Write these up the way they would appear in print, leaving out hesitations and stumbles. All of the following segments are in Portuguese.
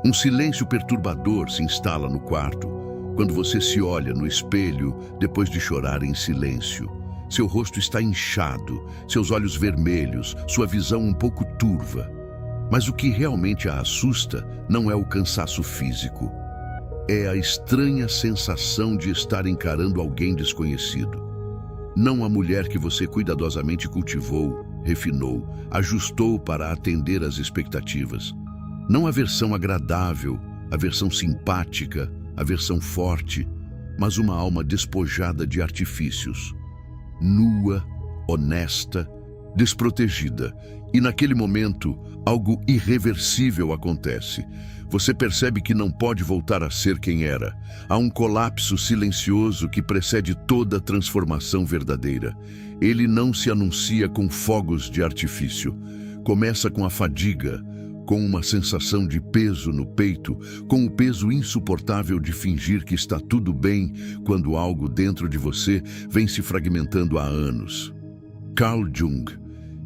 Um silêncio perturbador se instala no quarto quando você se olha no espelho depois de chorar em silêncio. Seu rosto está inchado, seus olhos vermelhos, sua visão um pouco turva. Mas o que realmente a assusta não é o cansaço físico. É a estranha sensação de estar encarando alguém desconhecido. Não a mulher que você cuidadosamente cultivou, refinou, ajustou para atender às expectativas. Não a versão agradável, a versão simpática, a versão forte, mas uma alma despojada de artifícios. Nua, honesta, desprotegida. E naquele momento, algo irreversível acontece. Você percebe que não pode voltar a ser quem era. Há um colapso silencioso que precede toda transformação verdadeira. Ele não se anuncia com fogos de artifício. Começa com a fadiga, com uma sensação de peso no peito, com o peso insuportável de fingir que está tudo bem quando algo dentro de você vem se fragmentando há anos. Carl Jung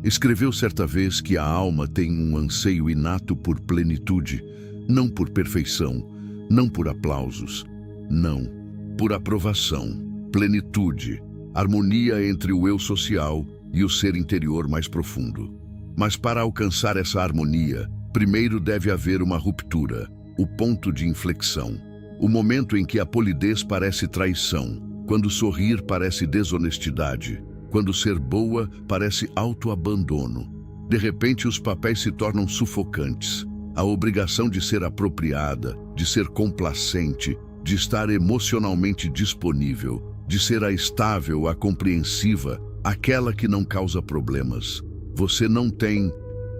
escreveu certa vez que a alma tem um anseio inato por plenitude, não por perfeição, não por aplausos, não, por aprovação, plenitude, harmonia entre o eu social e o ser interior mais profundo. Mas para alcançar essa harmonia, primeiro deve haver uma ruptura, o ponto de inflexão, o momento em que a polidez parece traição, quando sorrir parece desonestidade, quando ser boa parece autoabandono. De repente os papéis se tornam sufocantes. A obrigação de ser apropriada, de ser complacente, de estar emocionalmente disponível, de ser a estável, a compreensiva, aquela que não causa problemas. Você não tem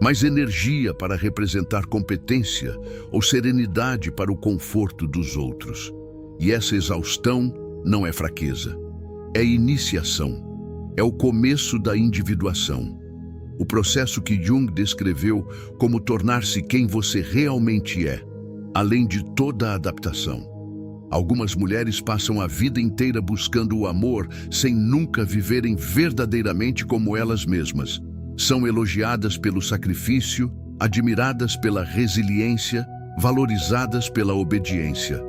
mais energia para representar competência ou serenidade para o conforto dos outros. E essa exaustão não é fraqueza, é iniciação, é o começo da individuação. O processo que Jung descreveu como tornar-se quem você realmente é, além de toda a adaptação. Algumas mulheres passam a vida inteira buscando o amor sem nunca viverem verdadeiramente como elas mesmas. São elogiadas pelo sacrifício, admiradas pela resiliência, valorizadas pela obediência.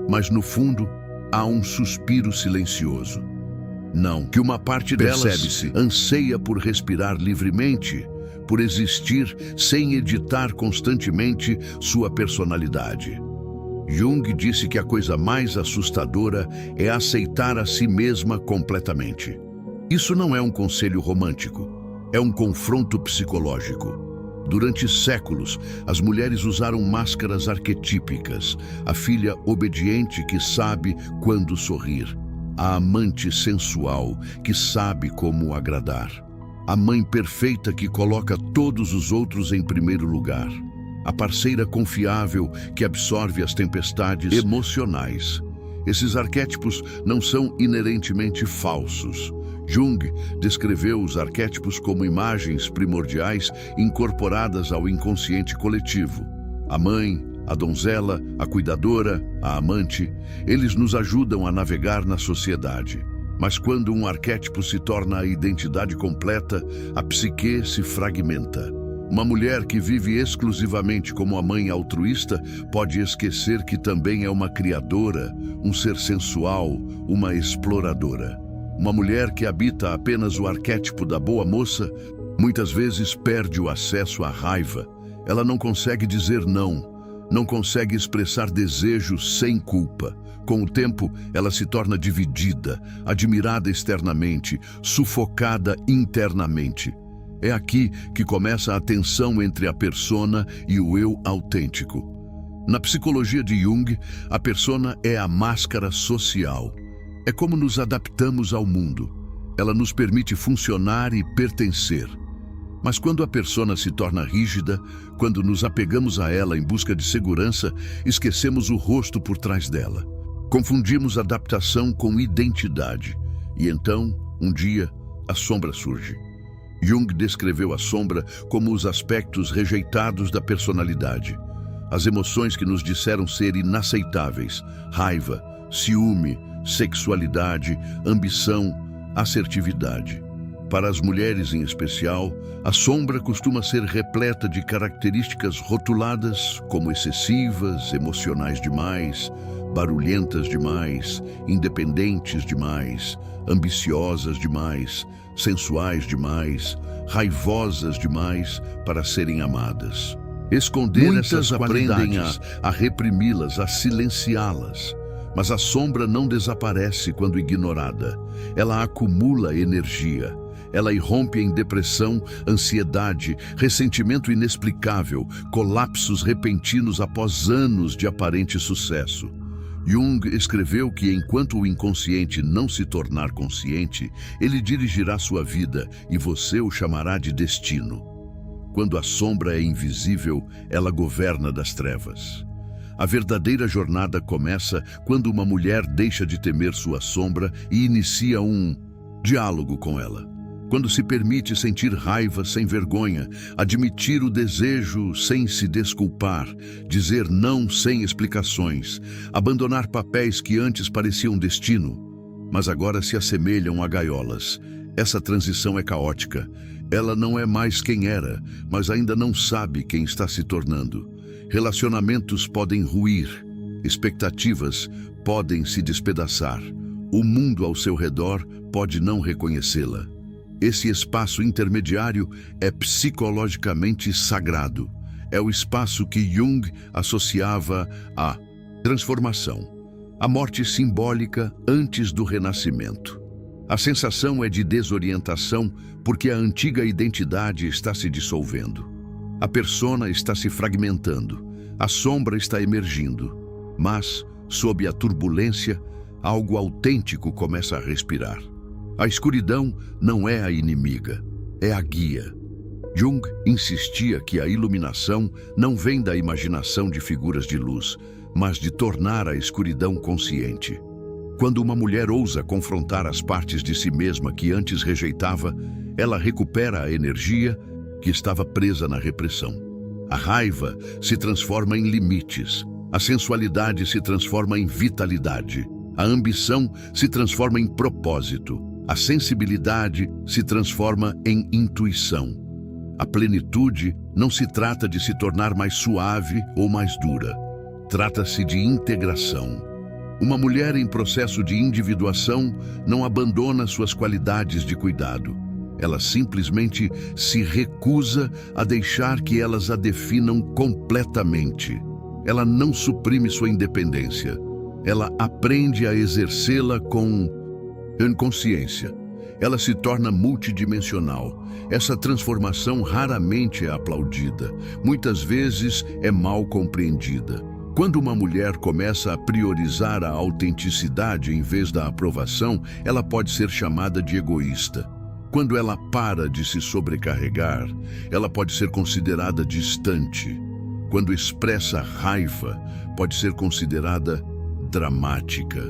Mas no fundo, há um suspiro silencioso. Não, que uma parte delas anseia por respirar livremente, por existir sem editar constantemente sua personalidade. Jung disse que a coisa mais assustadora é aceitar a si mesma completamente. Isso não é um conselho romântico, é um confronto psicológico. Durante séculos, as mulheres usaram máscaras arquetípicas, a filha obediente que sabe quando sorrir, a amante sensual que sabe como agradar, a mãe perfeita que coloca todos os outros em primeiro lugar, a parceira confiável que absorve as tempestades emocionais. Esses arquétipos não são inerentemente falsos. Jung descreveu os arquétipos como imagens primordiais incorporadas ao inconsciente coletivo. A mãe, a donzela, a cuidadora, a amante, eles nos ajudam a navegar na sociedade. Mas quando um arquétipo se torna a identidade completa, a psique se fragmenta. Uma mulher que vive exclusivamente como a mãe altruísta pode esquecer que também é uma criadora, um ser sensual, uma exploradora. Uma mulher que habita apenas o arquétipo da boa moça, muitas vezes perde o acesso à raiva. Ela não consegue dizer não, não consegue expressar desejo sem culpa. Com o tempo, ela se torna dividida, admirada externamente, sufocada internamente. É aqui que começa a tensão entre a persona e o eu autêntico. Na psicologia de Jung, a persona é a máscara social. É como nos adaptamos ao mundo. Ela nos permite funcionar e pertencer. Mas quando a persona se torna rígida, quando nos apegamos a ela em busca de segurança, esquecemos o rosto por trás dela. Confundimos adaptação com identidade. E então, um dia, a sombra surge. Jung descreveu a sombra como os aspectos rejeitados da personalidade. As emoções que nos disseram ser inaceitáveis: raiva, ciúme, sexualidade, ambição, assertividade. Para as mulheres em especial, a sombra costuma ser repleta de características rotuladas como excessivas, emocionais demais, barulhentas demais, independentes demais, ambiciosas demais, sensuais demais, raivosas demais para serem amadas. Esconder essas qualidades, a reprimi-las, a silenciá-las. Mas a sombra não desaparece quando ignorada. Ela acumula energia. Ela irrompe em depressão, ansiedade, ressentimento inexplicável, colapsos repentinos após anos de aparente sucesso. Jung escreveu que enquanto o inconsciente não se tornar consciente, ele dirigirá sua vida e você o chamará de destino. Quando a sombra é invisível, ela governa das trevas. A verdadeira jornada começa quando uma mulher deixa de temer sua sombra e inicia um diálogo com ela. Quando se permite sentir raiva sem vergonha, admitir o desejo sem se desculpar, dizer não sem explicações, abandonar papéis que antes pareciam destino, mas agora se assemelham a gaiolas. Essa transição é caótica. Ela não é mais quem era, mas ainda não sabe quem está se tornando. Relacionamentos podem ruir, expectativas podem se despedaçar, o mundo ao seu redor pode não reconhecê-la. Esse espaço intermediário é psicologicamente sagrado. É o espaço que Jung associava à transformação, a morte simbólica antes do renascimento. A sensação é de desorientação porque a antiga identidade está se dissolvendo. A persona está se fragmentando, a sombra está emergindo, mas, sob a turbulência, algo autêntico começa a respirar. A escuridão não é a inimiga, é a guia. Jung insistia que a iluminação não vem da imaginação de figuras de luz, mas de tornar a escuridão consciente. Quando uma mulher ousa confrontar as partes de si mesma que antes rejeitava, ela recupera a energia que estava presa na repressão. A raiva se transforma em limites, a sensualidade se transforma em vitalidade, a ambição se transforma em propósito, a sensibilidade se transforma em intuição. A plenitude não se trata de se tornar mais suave ou mais dura, trata-se de integração. Uma mulher em processo de individuação não abandona suas qualidades de cuidado. Ela simplesmente se recusa a deixar que elas a definam completamente. Ela não suprime sua independência. Ela aprende a exercê-la com consciência. Ela se torna multidimensional. Essa transformação raramente é aplaudida. Muitas vezes é mal compreendida. Quando uma mulher começa a priorizar a autenticidade em vez da aprovação, ela pode ser chamada de egoísta. Quando ela para de se sobrecarregar, ela pode ser considerada distante. Quando expressa raiva, pode ser considerada dramática.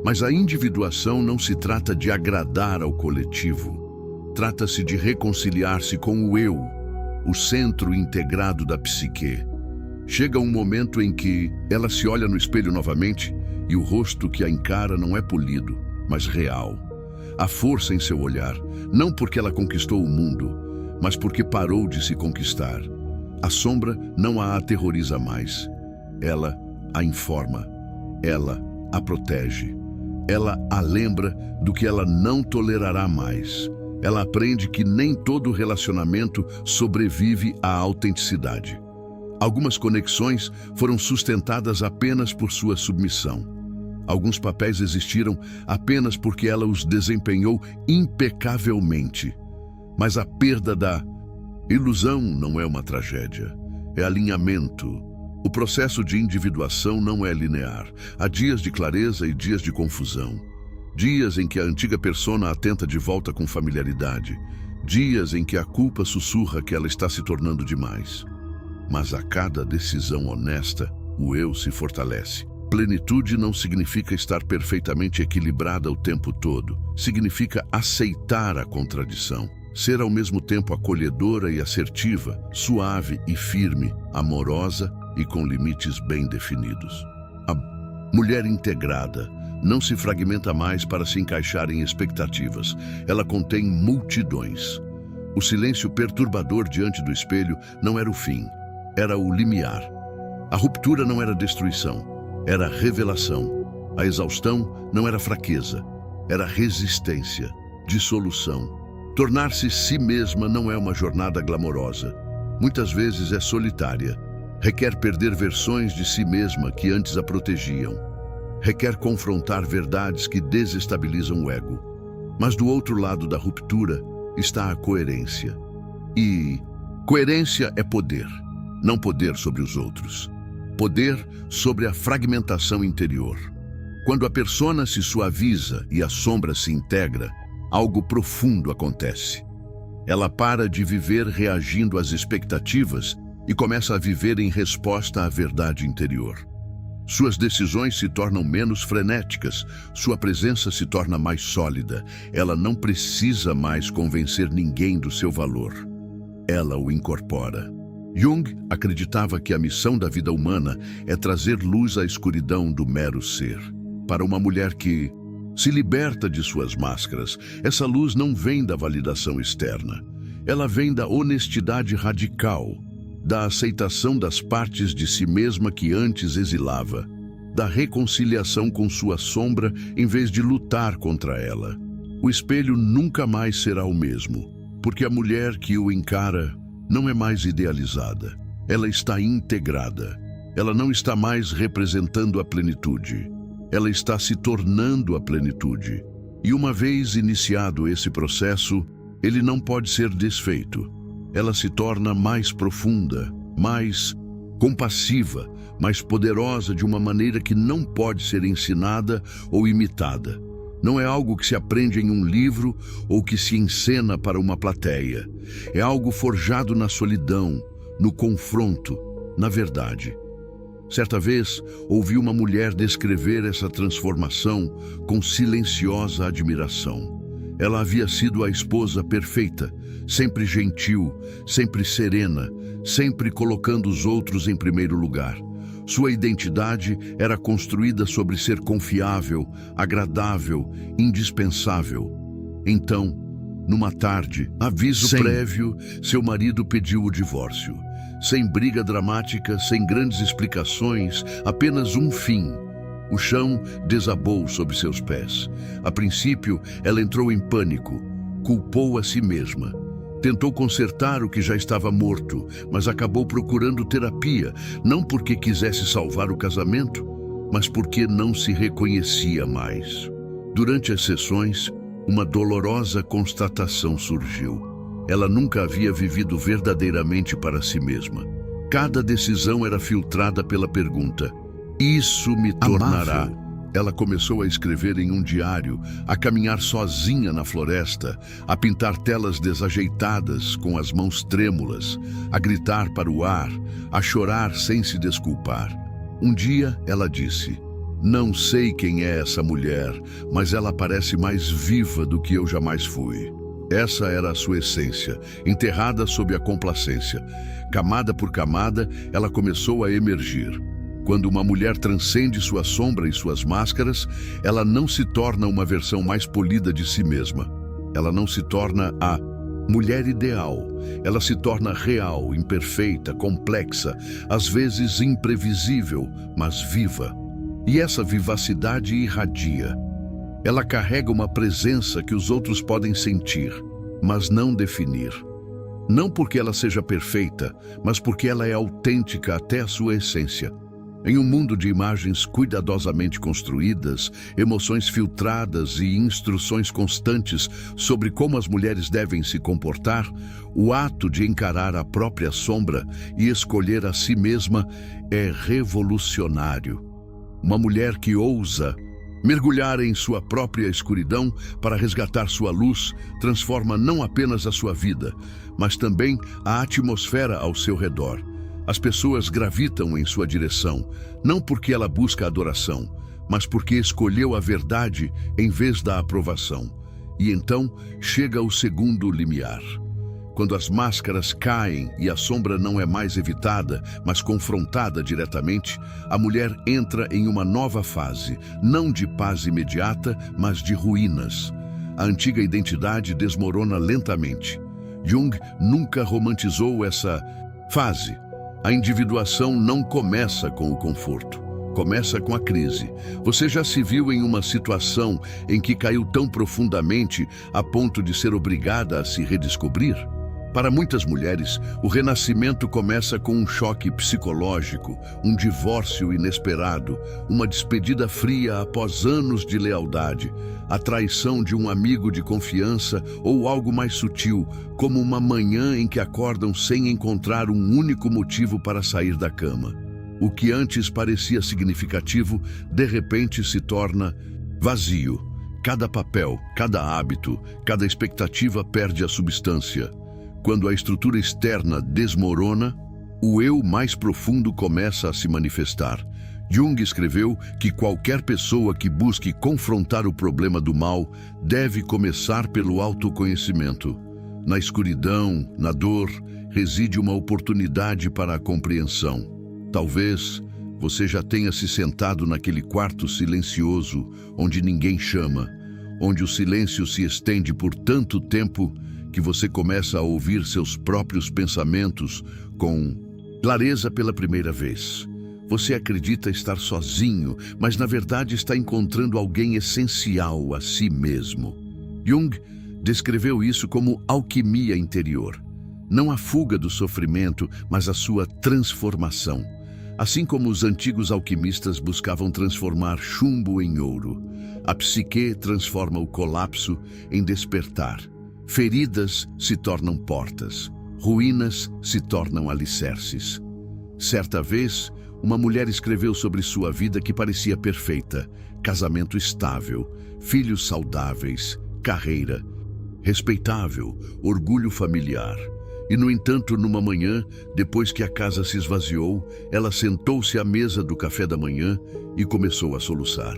Mas a individuação não se trata de agradar ao coletivo. Trata-se de reconciliar-se com o eu, o centro integrado da psique. Chega um momento em que ela se olha no espelho novamente e o rosto que a encara não é polido, mas real. Há força em seu olhar, não porque ela conquistou o mundo, mas porque parou de se conquistar. A sombra não a aterroriza mais. Ela a informa. Ela a protege. Ela a lembra do que ela não tolerará mais. Ela aprende que nem todo relacionamento sobrevive à autenticidade. Algumas conexões foram sustentadas apenas por sua submissão. Alguns papéis existiram apenas porque ela os desempenhou impecavelmente. Mas a perda da ilusão não é uma tragédia, é alinhamento. O processo de individuação não é linear. Há dias de clareza e dias de confusão. Dias em que a antiga persona atenta de volta com familiaridade. Dias em que a culpa sussurra que ela está se tornando demais. Mas a cada decisão honesta, o eu se fortalece. Plenitude não significa estar perfeitamente equilibrada o tempo todo. Significa aceitar a contradição. Ser ao mesmo tempo acolhedora e assertiva, suave e firme, amorosa e com limites bem definidos. A mulher integrada não se fragmenta mais para se encaixar em expectativas. Ela contém multidões. O silêncio perturbador diante do espelho não era o fim, era o limiar. A ruptura não era destruição, era revelação. A exaustão não era fraqueza, era resistência, dissolução. Tornar-se si mesma não é uma jornada glamourosa. Muitas vezes é solitária. Requer perder versões de si mesma que antes a protegiam. Requer confrontar verdades que desestabilizam o ego. Mas do outro lado da ruptura está a coerência. E coerência é poder, não poder sobre os outros. Poder sobre a fragmentação interior. Quando a persona se suaviza e a sombra se integra, algo profundo acontece. Ela para de viver reagindo às expectativas e começa a viver em resposta à verdade interior. Suas decisões se tornam menos frenéticas, sua presença se torna mais sólida. Ela não precisa mais convencer ninguém do seu valor. Ela o incorpora. Jung acreditava que a missão da vida humana é trazer luz à escuridão do mero ser. Para uma mulher que se liberta de suas máscaras, essa luz não vem da validação externa. Ela vem da honestidade radical, da aceitação das partes de si mesma que antes exilava, da reconciliação com sua sombra em vez de lutar contra ela. O espelho nunca mais será o mesmo, porque a mulher que o encara não é mais idealizada. Ela está integrada. Ela não está mais representando a plenitude. Ela está se tornando a plenitude. E uma vez iniciado esse processo, ele não pode ser desfeito. Ela se torna mais profunda, mais compassiva, mais poderosa de uma maneira que não pode ser ensinada ou imitada. Não é algo que se aprende em um livro ou que se encena para uma plateia. É algo forjado na solidão, no confronto, na verdade. Certa vez, ouvi uma mulher descrever essa transformação com silenciosa admiração. Ela havia sido a esposa perfeita, sempre gentil, sempre serena, sempre colocando os outros em primeiro lugar. Sua identidade era construída sobre ser confiável, agradável, indispensável. Então, numa tarde, aviso prévio, seu marido pediu o divórcio. Sem briga dramática, sem grandes explicações, apenas um fim. O chão desabou sob seus pés. A princípio, ela entrou em pânico, culpou a si mesma. Tentou consertar o que já estava morto, mas acabou procurando terapia, não porque quisesse salvar o casamento, mas porque não se reconhecia mais. Durante as sessões, uma dolorosa constatação surgiu. Ela nunca havia vivido verdadeiramente para si mesma. Cada decisão era filtrada pela pergunta: isso me tornará? Ela começou a escrever em um diário, a caminhar sozinha na floresta, a pintar telas desajeitadas com as mãos trêmulas, a gritar para o ar, a chorar sem se desculpar. Um dia ela disse: não sei quem é essa mulher, mas ela parece mais viva do que eu jamais fui. Essa era a sua essência, enterrada sob a complacência. Camada por camada, ela começou a emergir. Quando uma mulher transcende sua sombra e suas máscaras, ela não se torna uma versão mais polida de si mesma. Ela não se torna a mulher ideal. Ela se torna real, imperfeita, complexa, às vezes imprevisível, mas viva. E essa vivacidade irradia. Ela carrega uma presença que os outros podem sentir, mas não definir. Não porque ela seja perfeita, mas porque ela é autêntica até a sua essência. Em um mundo de imagens cuidadosamente construídas, emoções filtradas e instruções constantes sobre como as mulheres devem se comportar, o ato de encarar a própria sombra e escolher a si mesma é revolucionário. Uma mulher que ousa mergulhar em sua própria escuridão para resgatar sua luz transforma não apenas a sua vida, mas também a atmosfera ao seu redor. As pessoas gravitam em sua direção, não porque ela busca adoração, mas porque escolheu a verdade em vez da aprovação. E então chega o segundo limiar. quando as máscaras caem e a sombra não é mais evitada, mas confrontada diretamente, a mulher entra em uma nova fase, não de paz imediata, mas de ruínas. A antiga identidade desmorona lentamente. Jung nunca romantizou essa fase. A individuação não começa com o conforto. Começa com a crise. Você já se viu em uma situação em que caiu tão profundamente a ponto de ser obrigada a se redescobrir? Para muitas mulheres, o renascimento começa com um choque psicológico, um divórcio inesperado, uma despedida fria após anos de lealdade, a traição de um amigo de confiança ou algo mais sutil, como uma manhã em que acordam sem encontrar um único motivo para sair da cama. O que antes parecia significativo, de repente se torna vazio. Cada papel, cada hábito, cada expectativa perde a substância. Quando a estrutura externa desmorona, o eu mais profundo começa a se manifestar. Jung escreveu que qualquer pessoa que busque confrontar o problema do mal deve começar pelo autoconhecimento. Na escuridão, na dor, reside uma oportunidade para a compreensão. Talvez você já tenha se sentado naquele quarto silencioso onde ninguém chama, onde o silêncio se estende por tanto tempo que você começa a ouvir seus próprios pensamentos com clareza pela primeira vez. Você acredita estar sozinho, mas na verdade está encontrando alguém essencial a si mesmo. Jung descreveu isso como alquimia interior. Não a fuga do sofrimento, mas a sua transformação. Assim como os antigos alquimistas buscavam transformar chumbo em ouro, a psique transforma o colapso em despertar. Feridas se tornam portas, ruínas se tornam alicerces. Certa vez, uma mulher escreveu sobre sua vida que parecia perfeita: casamento estável, filhos saudáveis, carreira respeitável, orgulho familiar. E, no entanto, numa manhã, depois que a casa se esvaziou, ela sentou-se à mesa do café da manhã e começou a soluçar.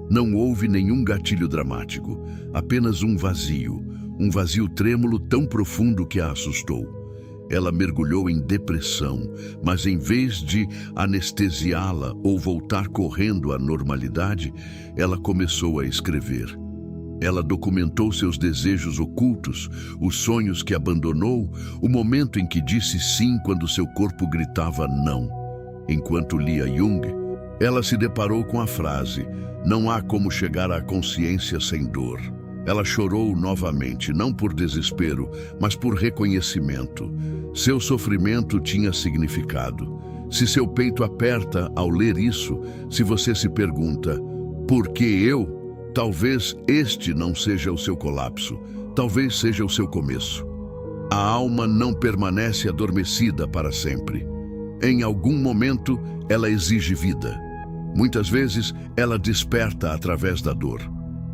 Não houve nenhum gatilho dramático, apenas um vazio trêmulo tão profundo que a assustou. Ela mergulhou em depressão, mas em vez de anestesiá-la ou voltar correndo à normalidade, ela começou a escrever. Ela documentou seus desejos ocultos, os sonhos que abandonou, o momento em que disse sim quando seu corpo gritava não. Enquanto lia Jung, ela se deparou com a frase: "Não há como chegar à consciência sem dor." Ela chorou novamente, não por desespero, mas por reconhecimento. Seu sofrimento tinha significado. Se seu peito aperta ao ler isso, se você se pergunta: "Por que eu?", talvez este não seja o seu colapso, talvez seja o seu começo. A alma não permanece adormecida para sempre. Em algum momento, ela exige vida. Muitas vezes, ela desperta através da dor.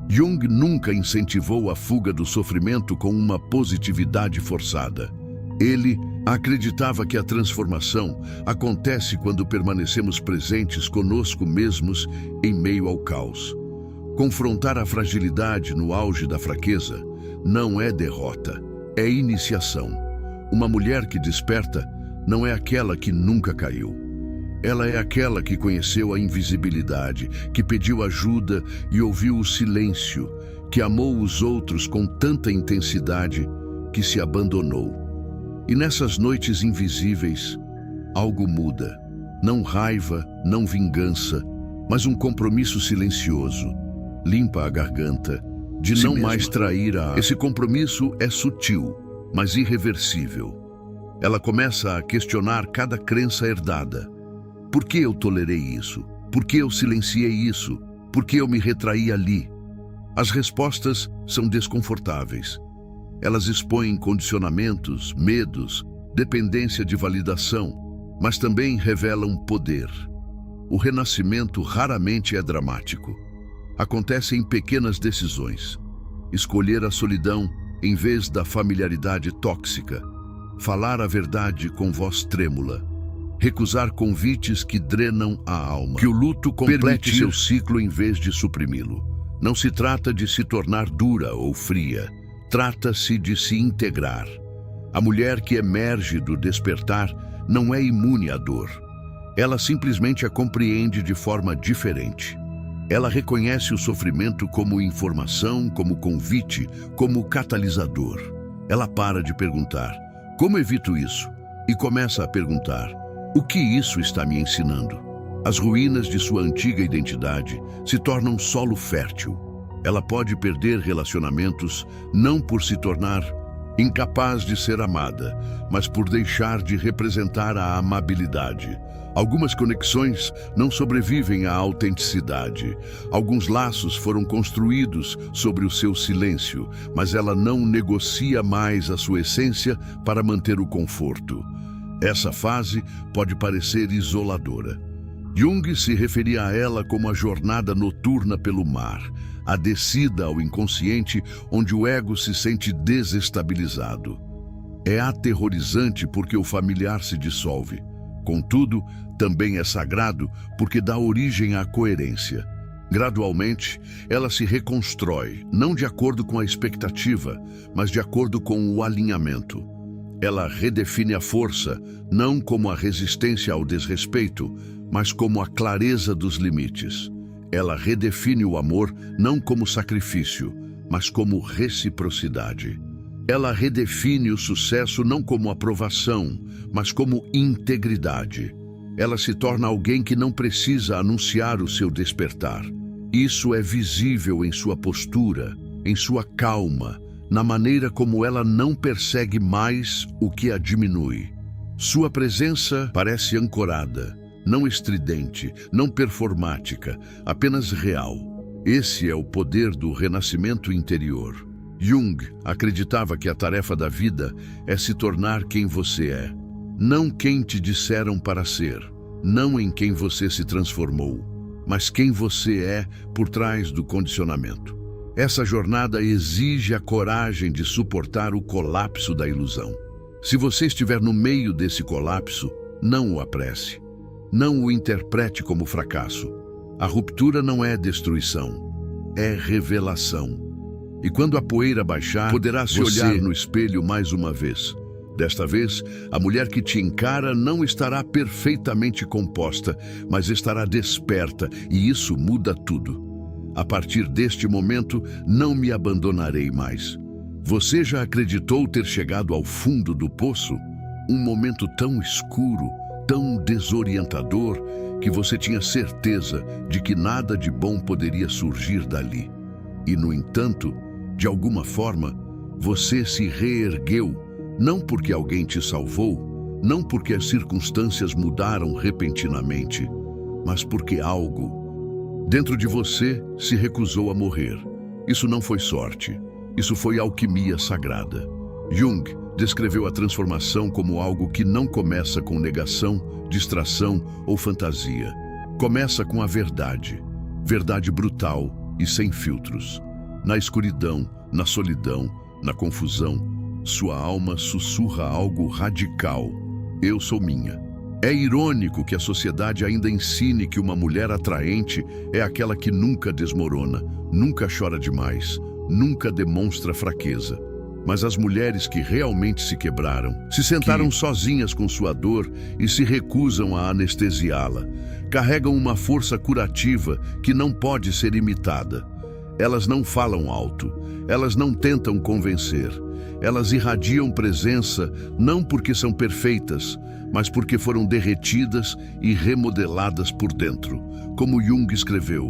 Jung nunca incentivou a fuga do sofrimento com uma positividade forçada. Ele acreditava que a transformação acontece quando permanecemos presentes conosco mesmos em meio ao caos. Confrontar a fragilidade no auge da fraqueza não é derrota, é iniciação. Uma mulher que desperta não é aquela que nunca caiu. Ela é aquela que conheceu a invisibilidade, que pediu ajuda e ouviu o silêncio, que amou os outros com tanta intensidade que se abandonou. E nessas noites invisíveis, algo muda. Não raiva, não vingança, mas um compromisso silencioso. Limpa a garganta, de não mais trair a... Esse compromisso é sutil, mas irreversível. Ela começa a questionar cada crença herdada. Por que eu tolerei isso? Por que eu silenciei isso? Por que eu me retraí ali? As respostas são desconfortáveis. Elas expõem condicionamentos, medos, dependência de validação, mas também revelam poder. O renascimento raramente é dramático. Acontece em pequenas decisões. Escolher a solidão em vez da familiaridade tóxica. Falar a verdade com voz trêmula. Recusar convites que drenam a alma. Que o luto complete seu ciclo em vez de suprimi-lo. Não se trata de se tornar dura ou fria. Trata-se de se integrar. A mulher que emerge do despertar não é imune à dor. Ela simplesmente a compreende de forma diferente. Ela reconhece o sofrimento como informação, como convite, como catalisador. Ela para de perguntar, como evito isso? E começa a perguntar, o que isso está me ensinando? As ruínas de sua antiga identidade se tornam solo fértil. Ela pode perder relacionamentos não por se tornar incapaz de ser amada, mas por deixar de representar a amabilidade. Algumas conexões não sobrevivem à autenticidade. Alguns laços foram construídos sobre o seu silêncio, mas ela não negocia mais a sua essência para manter o conforto. Essa fase pode parecer isoladora. Jung se referia a ela como a jornada noturna pelo mar, a descida ao inconsciente onde o ego se sente desestabilizado. É aterrorizante porque o familiar se dissolve. Contudo, também é sagrado porque dá origem à coerência. Gradualmente, ela se reconstrói, não de acordo com a expectativa, mas de acordo com o alinhamento. Ela redefine a força, não como a resistência ao desrespeito, mas como a clareza dos limites. Ela redefine o amor não como sacrifício, mas como reciprocidade. Ela redefine o sucesso não como aprovação, mas como integridade. Ela se torna alguém que não precisa anunciar o seu despertar. Isso é visível em sua postura, em sua calma, na maneira como ela não persegue mais o que a diminui. Sua presença parece ancorada, não estridente, não performática, apenas real. Esse é o poder do renascimento interior. Jung acreditava que a tarefa da vida é se tornar quem você é, não quem te disseram para ser, não em quem você se transformou, mas quem você é por trás do condicionamento. Essa jornada exige a coragem de suportar o colapso da ilusão. Se você estiver no meio desse colapso, não o apresse. Não o interprete como fracasso. A ruptura não é destruição, é revelação. E quando a poeira baixar, poderá se olhar no espelho mais uma vez. Desta vez, a mulher que te encara não estará perfeitamente composta, mas estará desperta, e isso muda tudo. A partir deste momento, não me abandonarei mais. Você já acreditou ter chegado ao fundo do poço? Um momento tão escuro, tão desorientador, que você tinha certeza de que nada de bom poderia surgir dali. E, no entanto, de alguma forma, você se reergueu, não porque alguém te salvou, não porque as circunstâncias mudaram repentinamente, mas porque algo dentro de você se recusou a morrer. Isso não foi sorte, isso foi alquimia sagrada. Jung descreveu a transformação como algo que não começa com negação, distração ou fantasia. Começa com a verdade, verdade brutal e sem filtros. Na escuridão, na solidão, na confusão, sua alma sussurra algo radical. Eu sou minha. É irônico que a sociedade ainda ensine que uma mulher atraente é aquela que nunca desmorona, nunca chora demais, nunca demonstra fraqueza. Mas as mulheres que realmente se quebraram, se sentaram sozinhas com sua dor e se recusam a anestesiá-la, carregam uma força curativa que não pode ser imitada. Elas não falam alto, elas não tentam convencer, elas irradiam presença não porque são perfeitas, mas porque foram derretidas e remodeladas por dentro. Como Jung escreveu,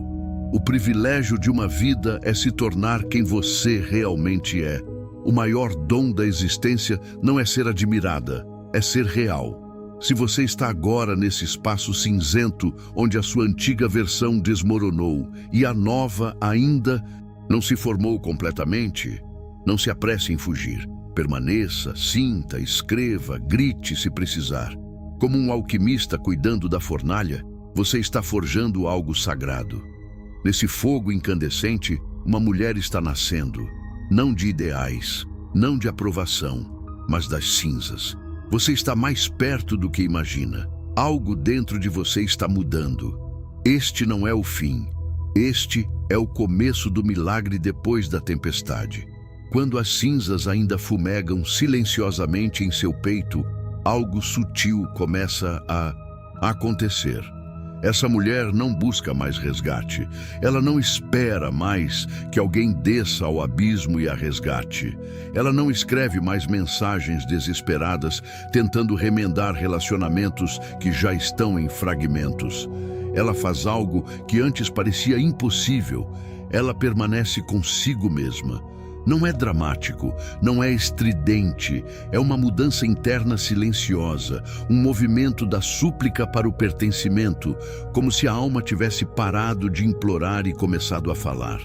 o privilégio de uma vida é se tornar quem você realmente é. O maior dom da existência não é ser admirada, é ser real. Se você está agora nesse espaço cinzento onde a sua antiga versão desmoronou e a nova ainda não se formou completamente, não se apresse em fugir. Permaneça, sinta, escreva, grite se precisar. Como um alquimista cuidando da fornalha, você está forjando algo sagrado. Nesse fogo incandescente, uma mulher está nascendo, não de ideais, não de aprovação, mas das cinzas. Você está mais perto do que imagina. Algo dentro de você está mudando. Este não é o fim. Este é o começo do milagre depois da tempestade. Quando as cinzas ainda fumegam silenciosamente em seu peito, algo sutil começa a acontecer. Essa mulher não busca mais resgate. Ela não espera mais que alguém desça ao abismo e a resgate. Ela não escreve mais mensagens desesperadas tentando remendar relacionamentos que já estão em fragmentos. Ela faz algo que antes parecia impossível. Ela permanece consigo mesma. Não é dramático, não é estridente, é uma mudança interna silenciosa, um movimento da súplica para o pertencimento, como se a alma tivesse parado de implorar e começado a falar.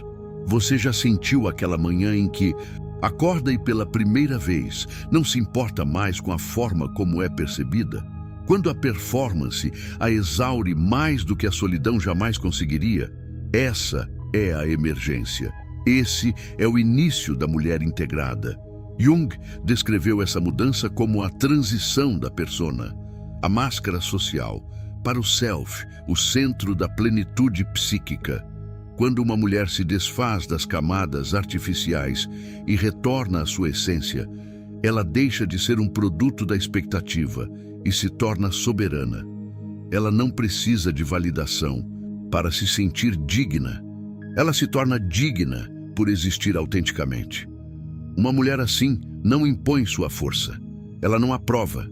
Você já sentiu aquela manhã em que acorda e pela primeira vez não se importa mais com a forma como é percebida? Quando a performance a exaure mais do que a solidão jamais conseguiria? Essa é a emergência. Esse é o início da mulher integrada. Jung descreveu essa mudança como a transição da persona, a máscara social, para o self, o centro da plenitude psíquica. Quando uma mulher se desfaz das camadas artificiais e retorna à sua essência, ela deixa de ser um produto da expectativa e se torna soberana. Ela não precisa de validação para se sentir digna. Ela se torna digna por existir autenticamente. Uma mulher assim não impõe sua força. Ela não aprova.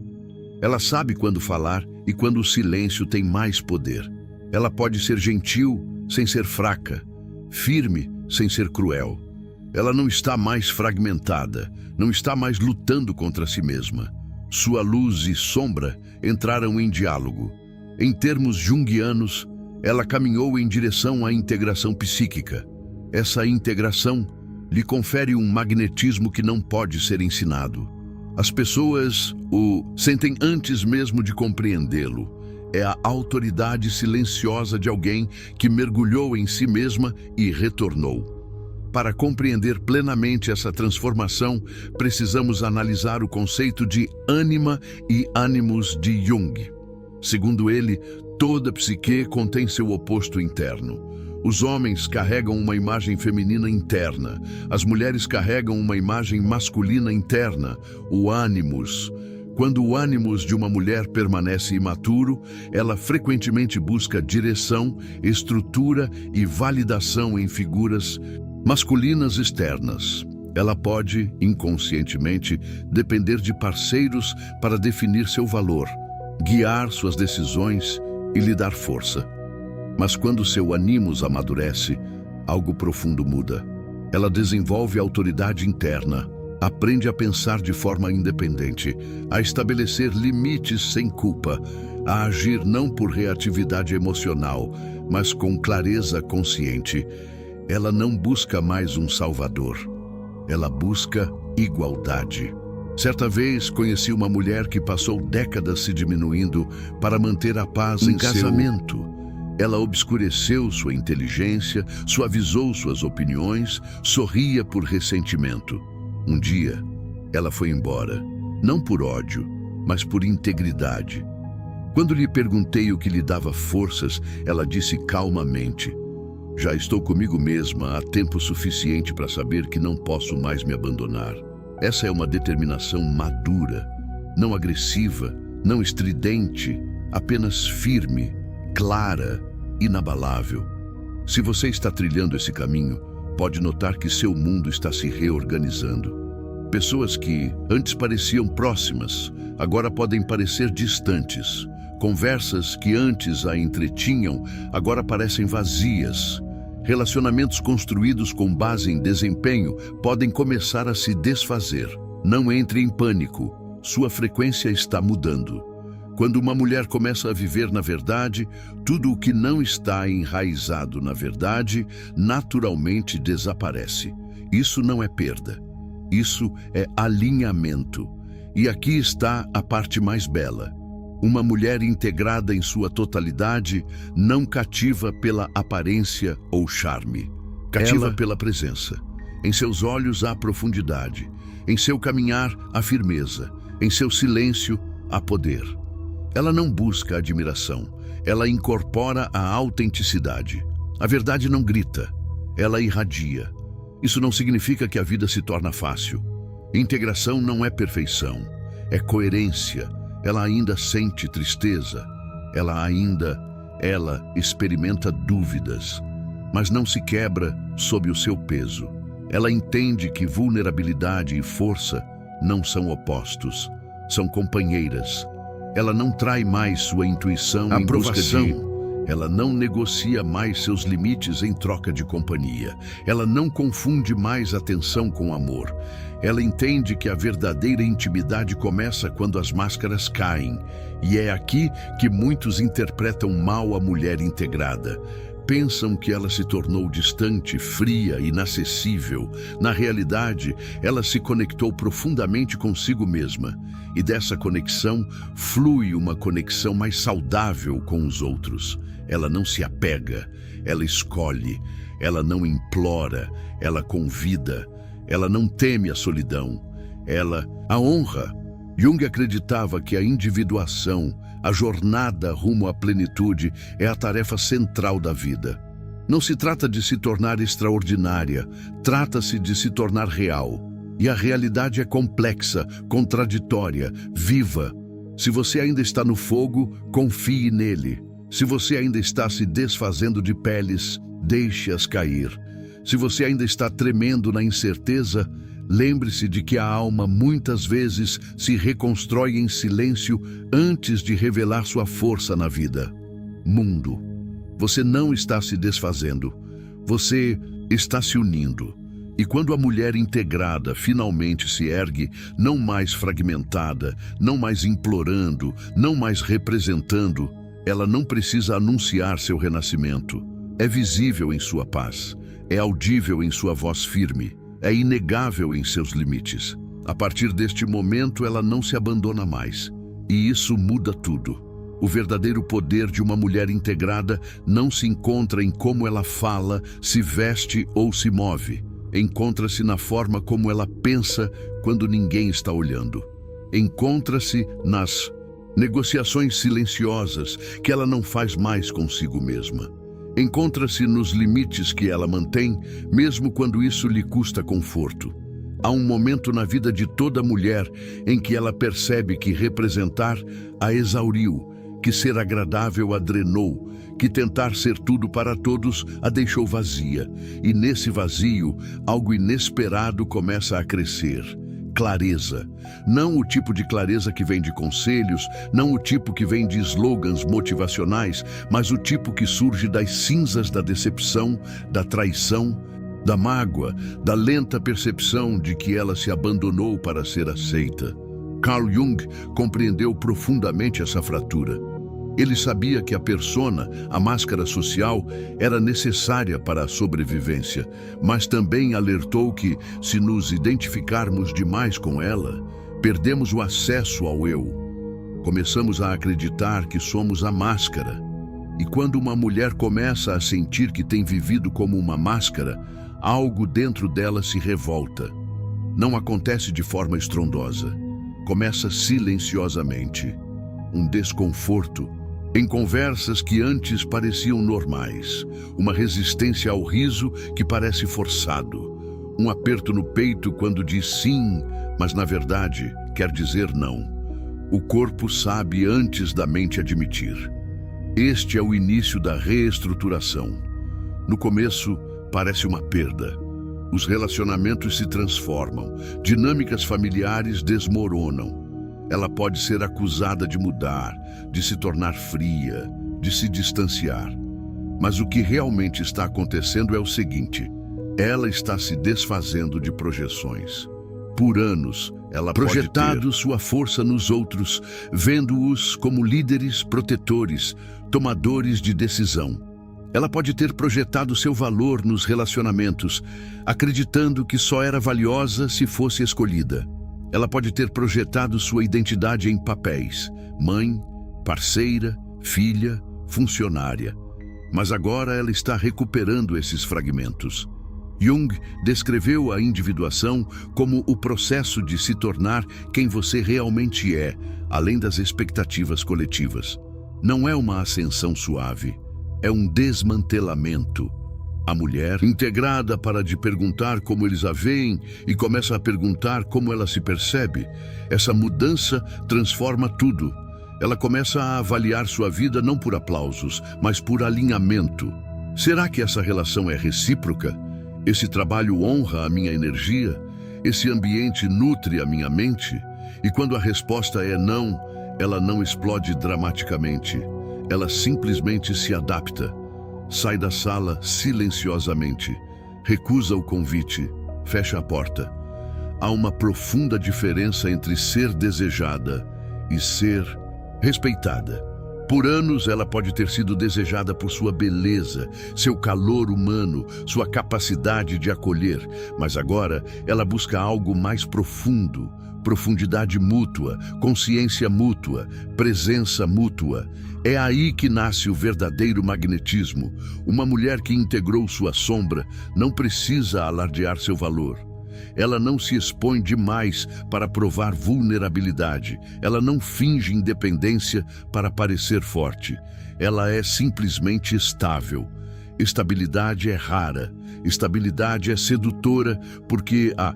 Ela sabe quando falar e quando o silêncio tem mais poder. Ela pode ser gentil sem ser fraca, firme sem ser cruel. Ela não está mais fragmentada, não está mais lutando contra si mesma. Sua luz e sombra entraram em diálogo. Em termos junguianos, ela caminhou em direção à integração psíquica. Essa integração lhe confere um magnetismo que não pode ser ensinado. As pessoas o sentem antes mesmo de compreendê-lo. É a autoridade silenciosa de alguém que mergulhou em si mesma e retornou. Para compreender plenamente essa transformação, precisamos analisar o conceito de ânima e ânimos de Jung. Segundo ele, toda psique contém seu oposto interno. Os homens carregam uma imagem feminina interna. As mulheres carregam uma imagem masculina interna, o ânimos. Quando o ânimos de uma mulher permanece imaturo, ela frequentemente busca direção, estrutura e validação em figuras masculinas externas. Ela pode, inconscientemente, depender de parceiros para definir seu valor, guiar suas decisões e lhe dar força. Mas quando seu ânimos amadurece, algo profundo muda. Ela desenvolve autoridade interna, aprende a pensar de forma independente, a estabelecer limites sem culpa, a agir não por reatividade emocional, mas com clareza consciente. Ela não busca mais um salvador. Ela busca igualdade. Certa vez conheci uma mulher que passou décadas se diminuindo para manter a paz em casamento. Ela obscureceu sua inteligência, suavizou suas opiniões, sorria por ressentimento. Um dia, ela foi embora, não por ódio, mas por integridade. Quando lhe perguntei o que lhe dava forças, ela disse calmamente: "Já estou comigo mesma há tempo suficiente para saber que não posso mais me abandonar." Essa é uma determinação madura, não agressiva, não estridente, apenas firme, clara, inabalável. Se você está trilhando esse caminho, pode notar que seu mundo está se reorganizando. Pessoas que antes pareciam próximas, agora podem parecer distantes. Conversas que antes a entretinham, agora parecem vazias. Relacionamentos construídos com base em desempenho podem começar a se desfazer. Não entre em pânico, sua frequência está mudando. Quando uma mulher começa a viver na verdade, tudo o que não está enraizado na verdade, naturalmente desaparece. Isso não é perda. Isso é alinhamento. E aqui está a parte mais bela. Uma mulher integrada em sua totalidade, não cativa pela aparência ou charme. Cativa pela presença. Em seus olhos há profundidade. Em seu caminhar há firmeza. Em seu silêncio há poder. Ela não busca admiração. Ela incorpora a autenticidade. A verdade não grita. Ela irradia. Isso não significa que a vida se torna fácil. Integração não é perfeição, é coerência. Ela ainda sente tristeza, ela experimenta dúvidas, mas não se quebra sob o seu peso. Ela entende que vulnerabilidade e força não são opostos, são companheiras. Ela não trai mais sua intuição em busca de... Ela não negocia mais seus limites em troca de companhia. Ela não confunde mais atenção com amor. Ela entende que a verdadeira intimidade começa quando as máscaras caem. E é aqui que muitos interpretam mal a mulher integrada. Pensam que ela se tornou distante, fria, inacessível. Na realidade, ela se conectou profundamente consigo mesma. E dessa conexão flui uma conexão mais saudável com os outros. Ela não se apega, ela escolhe, ela não implora, ela convida, ela não teme a solidão, ela a honra. Jung acreditava que a individuação, a jornada rumo à plenitude, é a tarefa central da vida. Não se trata de se tornar extraordinária, trata-se de se tornar real. E a realidade é complexa, contraditória, viva. Se você ainda está no fogo, confie nele. Se você ainda está se desfazendo de peles, deixe-as cair. Se você ainda está tremendo na incerteza, lembre-se de que a alma muitas vezes se reconstrói em silêncio antes de revelar sua força na vida. Mundo, você não está se desfazendo, você está se unindo. E quando a mulher integrada finalmente se ergue, não mais fragmentada, não mais implorando, não mais representando, ela não precisa anunciar seu renascimento. É visível em sua paz, é audível em sua voz firme, é inegável em seus limites. A partir deste momento, ela não se abandona mais. E isso muda tudo. O verdadeiro poder de uma mulher integrada não se encontra em como ela fala, se veste ou se move. Encontra-se na forma como ela pensa quando ninguém está olhando. Encontra-se nas negociações silenciosas que ela não faz mais consigo mesma. Encontra-se nos limites que ela mantém, mesmo quando isso lhe custa conforto. Há um momento na vida de toda mulher em que ela percebe que representar a exauriu, que ser agradável a drenou, que tentar ser tudo para todos a deixou vazia. E nesse vazio, algo inesperado começa a crescer. Clareza. Não o tipo de clareza que vem de conselhos, não o tipo que vem de slogans motivacionais, mas o tipo que surge das cinzas da decepção, da traição, da mágoa, da lenta percepção de que ela se abandonou para ser aceita. Carl Jung compreendeu profundamente essa fratura. Ele sabia que a persona, a máscara social, era necessária para a sobrevivência, mas também alertou que, se nos identificarmos demais com ela, perdemos o acesso ao eu. Começamos a acreditar que somos a máscara. E quando uma mulher começa a sentir que tem vivido como uma máscara, algo dentro dela se revolta. Não acontece de forma estrondosa. Começa silenciosamente. Um desconforto em conversas que antes pareciam normais, uma resistência ao riso que parece forçado, um aperto no peito quando diz sim, mas na verdade quer dizer não. O corpo sabe antes da mente admitir. Este é o início da reestruturação. No começo, parece uma perda. Os relacionamentos se transformam, dinâmicas familiares desmoronam. Ela pode ser acusada de mudar, de se tornar fria, de se distanciar. Mas o que realmente está acontecendo é o seguinte: ela está se desfazendo de projeções. Por anos, ela projetado sua força nos outros, vendo-os como líderes protetores, tomadores de decisão. Ela pode ter projetado seu valor nos relacionamentos, acreditando que só era valiosa se fosse escolhida. Ela pode ter projetado sua identidade em papéis: mãe, parceira, filha, funcionária. Mas agora ela está recuperando esses fragmentos. Jung descreveu a individuação como o processo de se tornar quem você realmente é, além das expectativas coletivas. Não é uma ascensão suave, é um desmantelamento. A mulher, integrada, para de perguntar como eles a veem e começa a perguntar como ela se percebe. Essa mudança transforma tudo. Ela começa a avaliar sua vida não por aplausos, mas por alinhamento. Será que essa relação é recíproca? Esse trabalho honra a minha energia? Esse ambiente nutre a minha mente? E quando a resposta é não, ela não explode dramaticamente. Ela simplesmente se adapta. Sai da sala silenciosamente, recusa o convite, fecha a porta. Há uma profunda diferença entre ser desejada e ser respeitada. Por anos, ela pode ter sido desejada por sua beleza, seu calor humano, sua capacidade de acolher, mas agora ela busca algo mais profundo, profundidade mútua, consciência mútua, presença mútua. É aí que nasce o verdadeiro magnetismo. Uma mulher que integrou sua sombra não precisa alardear seu valor. Ela não se expõe demais para provar vulnerabilidade. Ela não finge independência para parecer forte. Ela é simplesmente estável. Estabilidade é rara. Estabilidade é sedutora porque a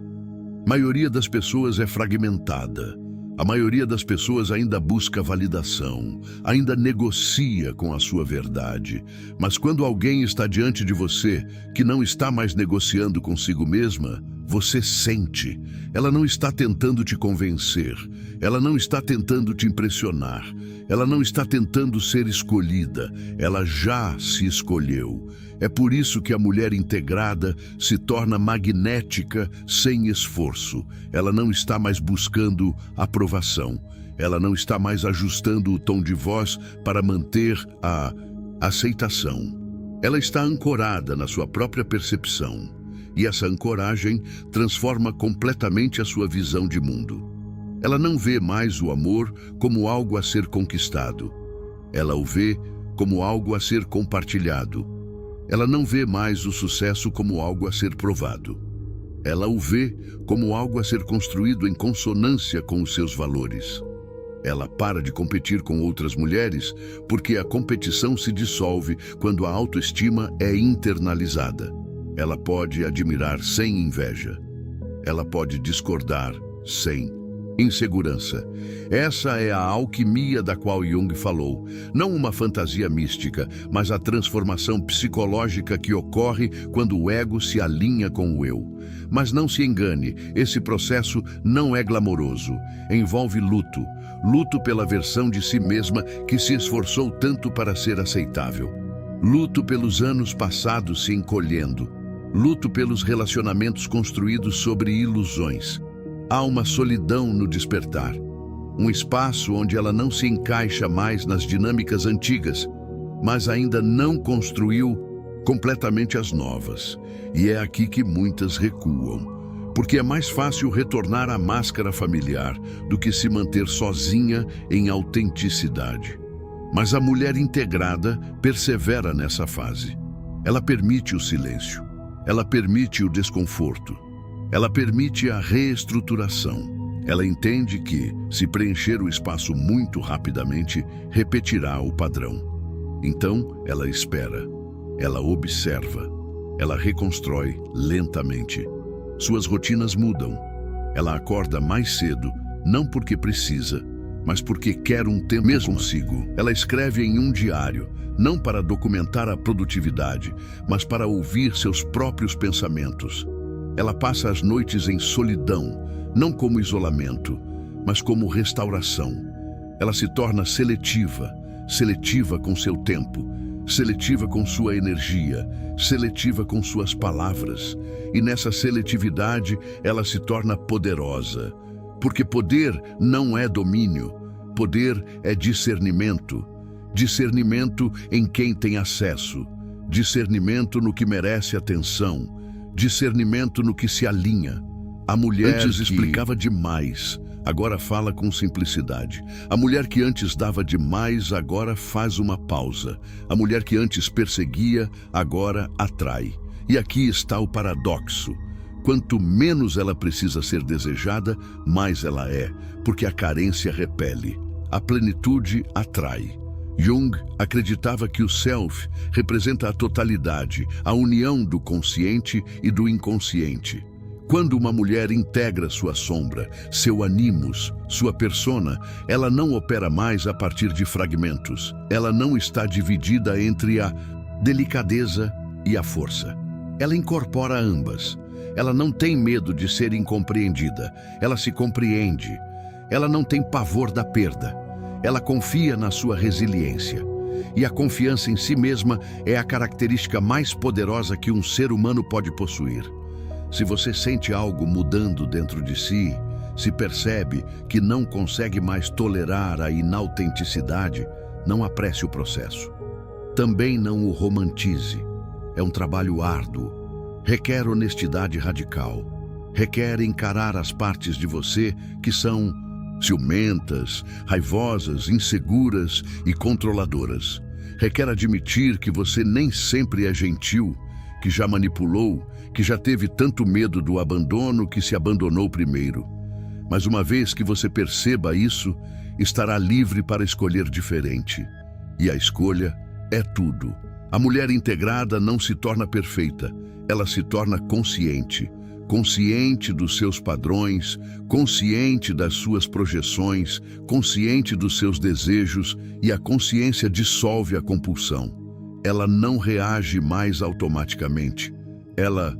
maioria das pessoas é fragmentada. A maioria das pessoas ainda busca validação, ainda negocia com a sua verdade. Mas quando alguém está diante de você que não está mais negociando consigo mesma, você sente. Ela não está tentando te convencer. Ela não está tentando te impressionar. Ela não está tentando ser escolhida. Ela já se escolheu. É por isso que a mulher integrada se torna magnética sem esforço. Ela não está mais buscando aprovação. Ela não está mais ajustando o tom de voz para manter a aceitação. Ela está ancorada na sua própria percepção. E essa ancoragem transforma completamente a sua visão de mundo. Ela não vê mais o amor como algo a ser conquistado. Ela o vê como algo a ser compartilhado. Ela não vê mais o sucesso como algo a ser provado. Ela o vê como algo a ser construído em consonância com os seus valores. Ela para de competir com outras mulheres porque a competição se dissolve quando a autoestima é internalizada. Ela pode admirar sem inveja. Ela pode discordar sem insegurança. Essa é a alquimia da qual Jung falou. Não uma fantasia mística, mas a transformação psicológica que ocorre quando o ego se alinha com o eu. Mas não se engane, esse processo não é glamouroso. Envolve luto. Luto pela versão de si mesma que se esforçou tanto para ser aceitável. Luto pelos anos passados se encolhendo. Luto pelos relacionamentos construídos sobre ilusões. Há uma solidão no despertar, um espaço onde ela não se encaixa mais nas dinâmicas antigas, mas ainda não construiu completamente as novas. E é aqui que muitas recuam, porque é mais fácil retornar à máscara familiar do que se manter sozinha em autenticidade. Mas a mulher integrada persevera nessa fase. Ela permite o silêncio, ela permite o desconforto. Ela permite a reestruturação. Ela entende que, se preencher o espaço muito rapidamente, repetirá o padrão. Então, ela espera, ela observa, ela reconstrói lentamente. Suas rotinas mudam. Ela acorda mais cedo, não porque precisa, mas porque quer um tempo mesmo consigo. Ela escreve em um diário, não para documentar a produtividade, mas para ouvir seus próprios pensamentos. Ela passa as noites em solidão, não como isolamento, mas como restauração. Ela se torna seletiva, seletiva com seu tempo, seletiva com sua energia, seletiva com suas palavras. E nessa seletividade, ela se torna poderosa. Porque poder não é domínio, poder é discernimento. Discernimento em quem tem acesso, discernimento no que merece atenção, discernimento no que se alinha. A mulher antes explicava demais, agora fala com simplicidade. A mulher que antes dava demais, agora faz uma pausa. A mulher que antes perseguia, agora atrai. E aqui está o paradoxo. Quanto menos ela precisa ser desejada, mais ela é, porque a carência repele. A plenitude atrai. Jung acreditava que o self representa a totalidade, a união do consciente e do inconsciente. Quando uma mulher integra sua sombra, seu animus, sua persona, ela não opera mais a partir de fragmentos. Ela não está dividida entre a delicadeza e a força. Ela incorpora ambas. Ela não tem medo de ser incompreendida. Ela se compreende. Ela não tem pavor da perda. Ela confia na sua resiliência. E a confiança em si mesma é a característica mais poderosa que um ser humano pode possuir. Se você sente algo mudando dentro de si, se percebe que não consegue mais tolerar a inautenticidade, não apresse o processo. Também não o romantize. É um trabalho árduo. Requer honestidade radical. Requer encarar as partes de você que são ciumentas, raivosas, inseguras e controladoras. Requer admitir que você nem sempre é gentil, que já manipulou, que já teve tanto medo do abandono que se abandonou primeiro. Mas uma vez que você perceba isso, estará livre para escolher diferente. E a escolha é tudo. A mulher integrada não se torna perfeita, ela se torna consciente. Consciente dos seus padrões, consciente das suas projeções, consciente dos seus desejos, e a consciência dissolve a compulsão. Ela não reage mais automaticamente. Ela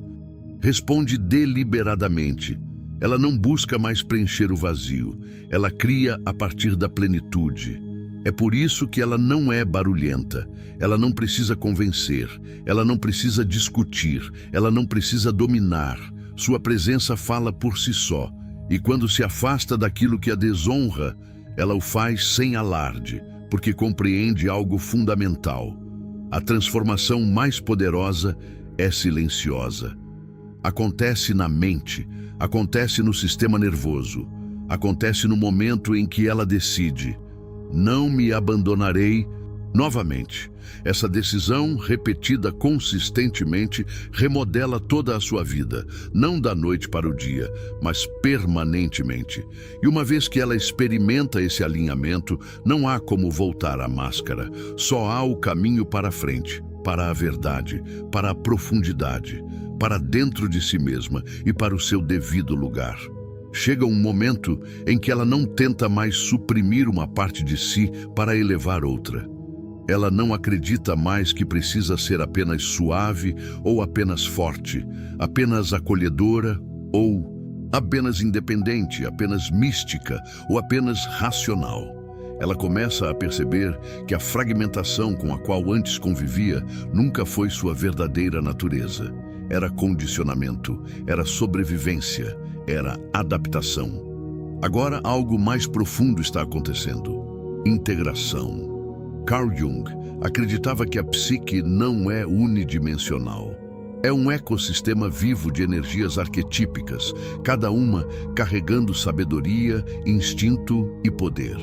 responde deliberadamente. Ela não busca mais preencher o vazio. Ela cria a partir da plenitude. É por isso que ela não é barulhenta. Ela não precisa convencer. Ela não precisa discutir. Ela não precisa dominar. Sua presença fala por si só. E quando se afasta daquilo que a desonra, ela o faz sem alarde, porque compreende algo fundamental. A transformação mais poderosa é silenciosa. Acontece na mente, acontece no sistema nervoso, acontece no momento em que ela decide: não me abandonarei novamente. Essa decisão, repetida consistentemente, remodela toda a sua vida, não da noite para o dia, mas permanentemente. E uma vez que ela experimenta esse alinhamento, não há como voltar à máscara. Só há o caminho para a frente, para a verdade, para a profundidade, para dentro de si mesma e para o seu devido lugar. Chega um momento em que ela não tenta mais suprimir uma parte de si para elevar outra. Ela não acredita mais que precisa ser apenas suave ou apenas forte, apenas acolhedora ou apenas independente, apenas mística ou apenas racional. Ela começa a perceber que a fragmentação com a qual antes convivia nunca foi sua verdadeira natureza. Era condicionamento, era sobrevivência, era adaptação. Agora algo mais profundo está acontecendo: integração. Carl Jung acreditava que a psique não é unidimensional. É um ecossistema vivo de energias arquetípicas, cada uma carregando sabedoria, instinto e poder.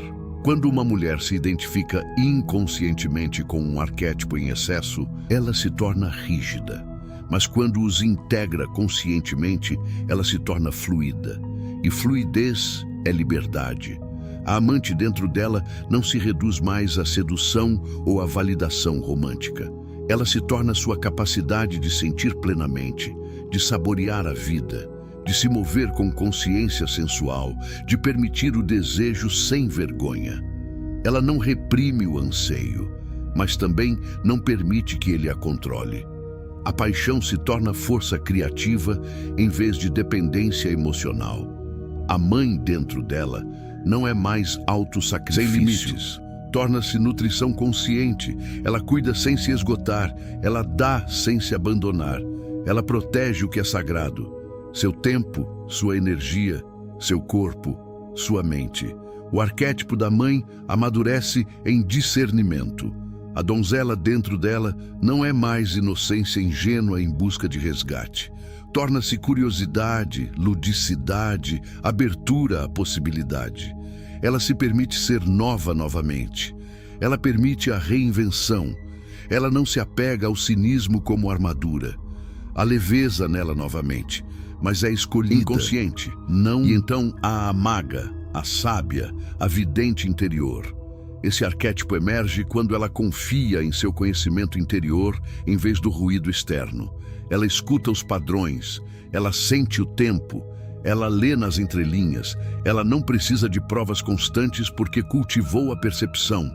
Quando uma mulher se identifica inconscientemente com um arquétipo em excesso, ela se torna rígida. Mas quando os integra conscientemente, ela se torna fluida. E fluidez é liberdade. A amante dentro dela não se reduz mais à sedução ou à validação romântica. Ela se torna sua capacidade de sentir plenamente, de saborear a vida, de se mover com consciência sensual, de permitir o desejo sem vergonha. Ela não reprime o anseio, mas também não permite que ele a controle. A paixão se torna força criativa em vez de dependência emocional. A mãe dentro dela não é mais autossacrifício. Sem limites. Torna-se nutrição consciente. Ela cuida sem se esgotar. Ela dá sem se abandonar. Ela protege o que é sagrado. Seu tempo, sua energia, seu corpo, sua mente. O arquétipo da mãe amadurece em discernimento. A donzela dentro dela não é mais inocência ingênua em busca de resgate. Torna-se curiosidade, ludicidade, abertura à possibilidade. Ela se permite ser nova novamente. Ela permite a reinvenção. Ela não se apega ao cinismo como armadura. A leveza nela novamente, mas é escolhida, inconsciente, não. E então há a maga, a sábia, a vidente interior. Esse arquétipo emerge quando ela confia em seu conhecimento interior em vez do ruído externo. Ela escuta os padrões, ela sente o tempo, ela lê nas entrelinhas, ela não precisa de provas constantes porque cultivou a percepção.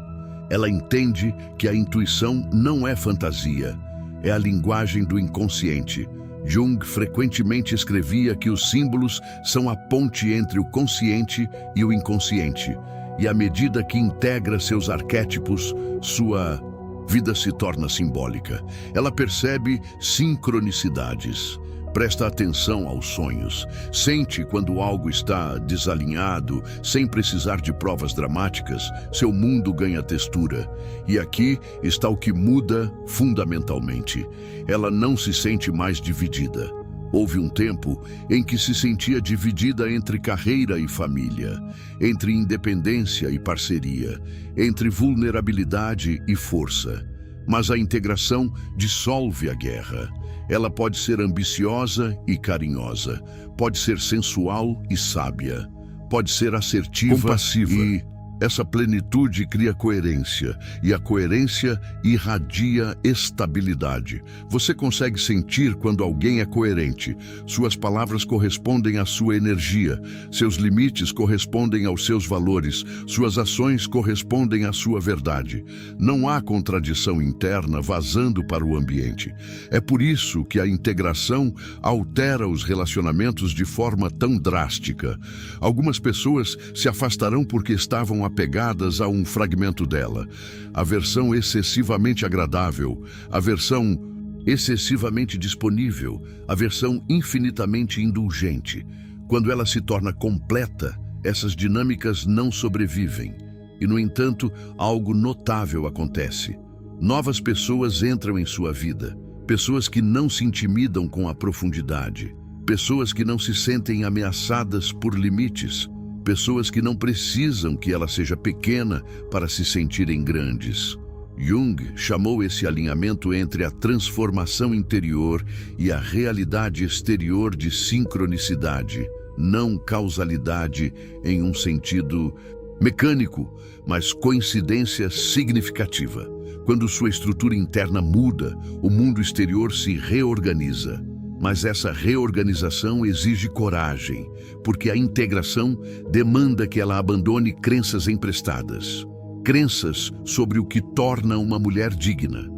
Ela entende que a intuição não é fantasia, é a linguagem do inconsciente. Jung frequentemente escrevia que os símbolos são a ponte entre o consciente e o inconsciente, e à medida que integra seus arquétipos, sua vida se torna simbólica. Ela percebe sincronicidades, presta atenção aos sonhos, sente quando algo está desalinhado, sem precisar de provas dramáticas, seu mundo ganha textura. E aqui está o que muda fundamentalmente. Ela não se sente mais dividida. Houve um tempo em que se sentia dividida entre carreira e família, entre independência e parceria, entre vulnerabilidade e força. Mas a integração dissolve a guerra. Ela pode ser ambiciosa e carinhosa, pode ser sensual e sábia, pode ser assertiva, compassiva. E essa plenitude cria coerência, e a coerência irradia estabilidade. Você consegue sentir quando alguém é coerente. Suas palavras correspondem à sua energia, seus limites correspondem aos seus valores, suas ações correspondem à sua verdade. Não há contradição interna vazando para o ambiente. É por isso que a integração altera os relacionamentos de forma tão drástica. Algumas pessoas se afastarão porque estavam apegadas a um fragmento dela, a versão excessivamente agradável, a versão excessivamente disponível, a versão infinitamente indulgente. Quando ela se torna completa, essas dinâmicas não sobrevivem. E, no entanto, algo notável acontece. Novas pessoas entram em sua vida, pessoas que não se intimidam com a profundidade, pessoas que não se sentem ameaçadas por limites, pessoas que não precisam que ela seja pequena para se sentirem grandes. Jung chamou esse alinhamento entre a transformação interior e a realidade exterior de sincronicidade, não causalidade em um sentido mecânico, mas coincidência significativa. Quando sua estrutura interna muda, o mundo exterior se reorganiza. Mas essa reorganização exige coragem, porque a integração demanda que ela abandone crenças emprestadas. Crenças sobre o que torna uma mulher digna.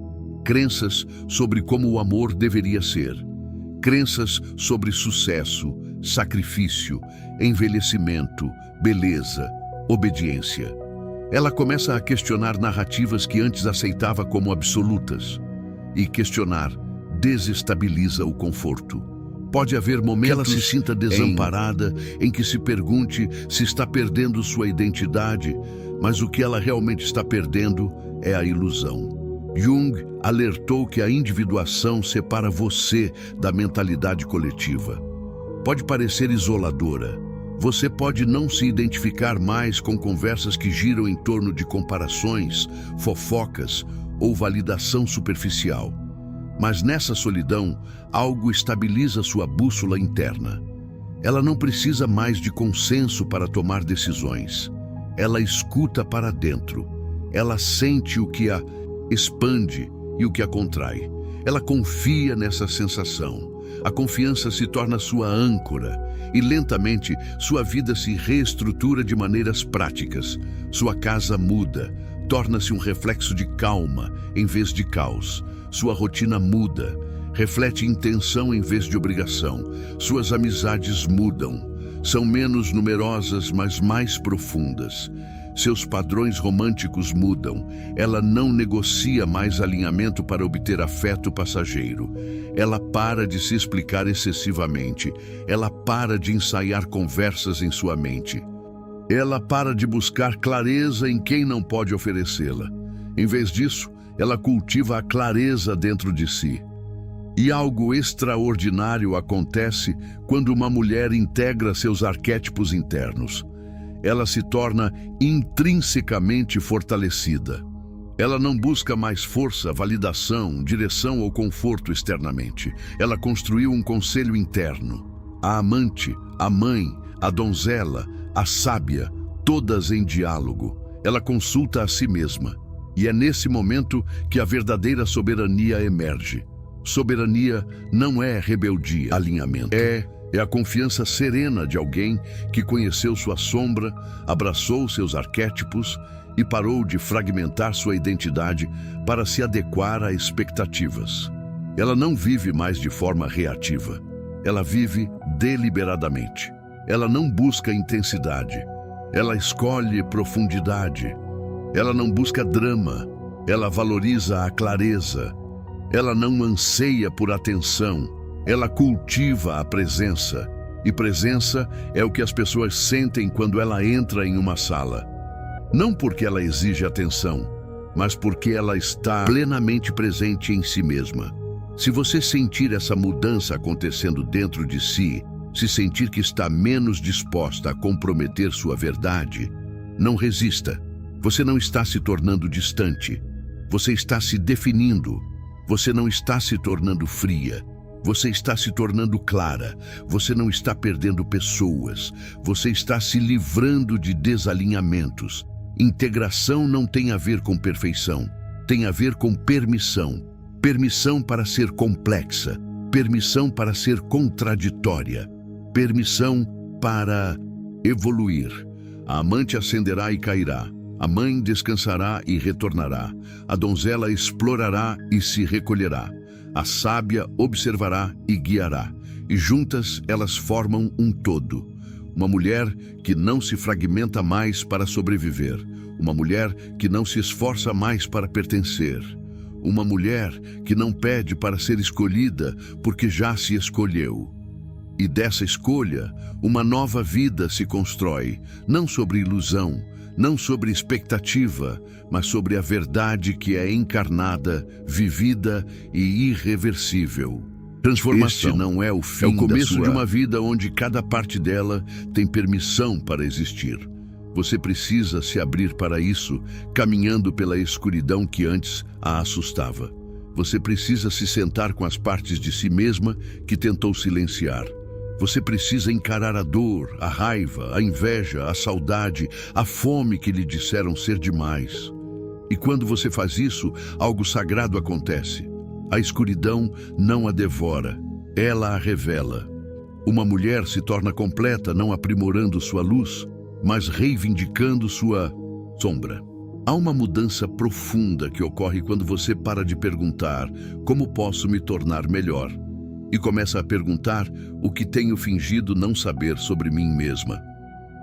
Crenças sobre como o amor deveria ser. Crenças sobre sucesso, sacrifício, envelhecimento, beleza, obediência. Ela começa a questionar narrativas que antes aceitava como absolutas. E questionar desestabiliza o conforto. Pode haver momentos que ela se sinta desamparada, em que se pergunte se está perdendo sua identidade, mas o que ela realmente está perdendo é a ilusão. Jung alertou que a individuação separa você da mentalidade coletiva. Pode parecer isoladora. Você pode não se identificar mais com conversas que giram em torno de comparações, fofocas ou validação superficial. Mas nessa solidão, algo estabiliza sua bússola interna. Ela não precisa mais de consenso para tomar decisões. Ela escuta para dentro. Ela sente o que a expande e o que a contrai. Ela confia nessa sensação. A confiança se torna sua âncora e lentamente sua vida se reestrutura de maneiras práticas. Sua casa muda, torna-se um reflexo de calma em vez de caos. Sua rotina muda, reflete intenção em vez de obrigação. Suas amizades mudam, são menos numerosas, mas mais profundas. Seus padrões românticos mudam. Ela não negocia mais alinhamento para obter afeto passageiro. Ela para de se explicar excessivamente. Ela para de ensaiar conversas em sua mente. Ela para de buscar clareza em quem não pode oferecê-la. Em vez disso, ela cultiva a clareza dentro de si. E algo extraordinário acontece quando uma mulher integra seus arquétipos internos. Ela se torna intrinsecamente fortalecida. Ela não busca mais força, validação, direção ou conforto externamente. Ela construiu um conselho interno. A amante, a mãe, a donzela, a sábia, todas em diálogo. ela consulta a si mesma. E é nesse momento que a verdadeira soberania emerge. Soberania não é rebeldia, alinhamento. É a confiança serena de alguém que conheceu sua sombra, abraçou seus arquétipos e parou de fragmentar sua identidade para se adequar a expectativas. Ela não vive mais de forma reativa. Ela vive deliberadamente. Ela não busca intensidade. Ela escolhe profundidade. Ela não busca drama. Ela valoriza a clareza. Ela não anseia por atenção. Ela cultiva a presença. E presença é o que as pessoas sentem quando ela entra em uma sala. Não porque ela exige atenção, mas porque ela está plenamente presente em si mesma. Se você sentir essa mudança acontecendo dentro de si, se sentir que está menos disposta a comprometer sua verdade, não resista. Você não está se tornando distante. Você está se definindo. Você não está se tornando fria. Você está se tornando clara. Você não está perdendo pessoas. Você está se livrando de desalinhamentos. Integração não tem a ver com perfeição. Tem a ver com permissão. Permissão para ser complexa. Permissão para ser contraditória. Permissão para evoluir. A amante ascenderá e cairá. A mãe descansará e retornará. A donzela explorará e se recolherá. A sábia observará e guiará. E juntas elas formam um todo. Uma mulher que não se fragmenta mais para sobreviver. Uma mulher que não se esforça mais para pertencer. Uma mulher que não pede para ser escolhida porque já se escolheu. E dessa escolha, uma nova vida se constrói, não sobre ilusão, não sobre expectativa, mas sobre a verdade que é encarnada, vivida e irreversível. Transformação. Este não é o fim, é o começo de uma vida onde cada parte dela tem permissão para existir. Você precisa se abrir para isso, caminhando pela escuridão que antes a assustava. Você precisa se sentar com as partes de si mesma que tentou silenciar. Você precisa encarar a dor, a raiva, a inveja, a saudade, a fome que lhe disseram ser demais. E quando você faz isso, algo sagrado acontece. A escuridão não a devora, ela a revela. Uma mulher se torna completa não aprimorando sua luz, mas reivindicando sua sombra. Há uma mudança profunda que ocorre quando você para de perguntar como posso me tornar melhor e começa a perguntar o que tenho fingido não saber sobre mim mesma.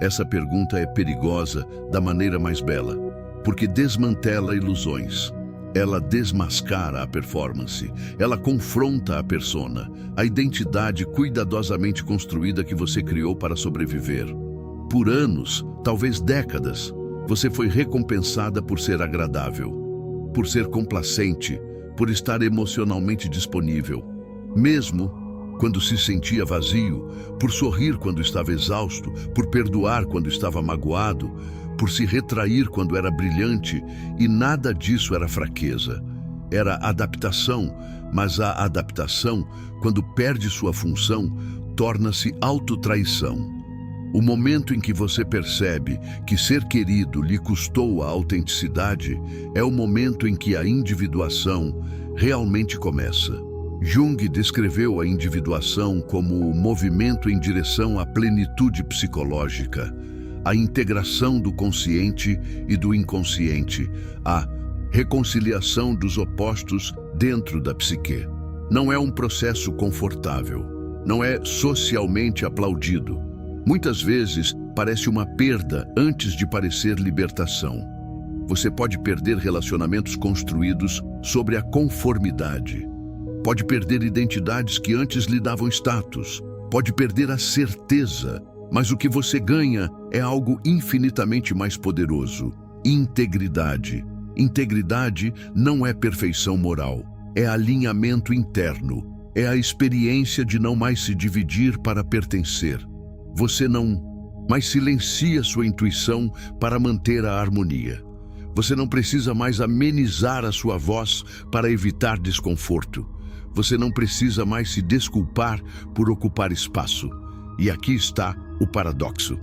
Essa pergunta é perigosa da maneira mais bela, porque desmantela ilusões. Ela desmascara a performance, ela confronta a persona, a identidade cuidadosamente construída que você criou para sobreviver. Por anos, talvez décadas, você foi recompensada por ser agradável, por ser complacente, por estar emocionalmente disponível. Mesmo quando se sentia vazio, por sorrir quando estava exausto, por perdoar quando estava magoado, por se retrair quando era brilhante, e nada disso era fraqueza. Era adaptação, mas a adaptação, quando perde sua função, torna-se autotraição. O momento em que você percebe que ser querido lhe custou a autenticidade é o momento em que a individuação realmente começa. Jung descreveu a individuação como o movimento em direção à plenitude psicológica, a integração do consciente e do inconsciente, a reconciliação dos opostos dentro da psique. Não é um processo confortável, não é socialmente aplaudido. Muitas vezes parece uma perda antes de parecer libertação. Você pode perder relacionamentos construídos sobre a conformidade. Pode perder identidades que antes lhe davam status. Pode perder a certeza. Mas o que você ganha é algo infinitamente mais poderoso: integridade. Integridade não é perfeição moral, é alinhamento interno, é a experiência de não mais se dividir para pertencer. Você não mais silencia sua intuição para manter a harmonia. Você não precisa mais amenizar a sua voz para evitar desconforto. Você não precisa mais se desculpar por ocupar espaço. E aqui está o paradoxo.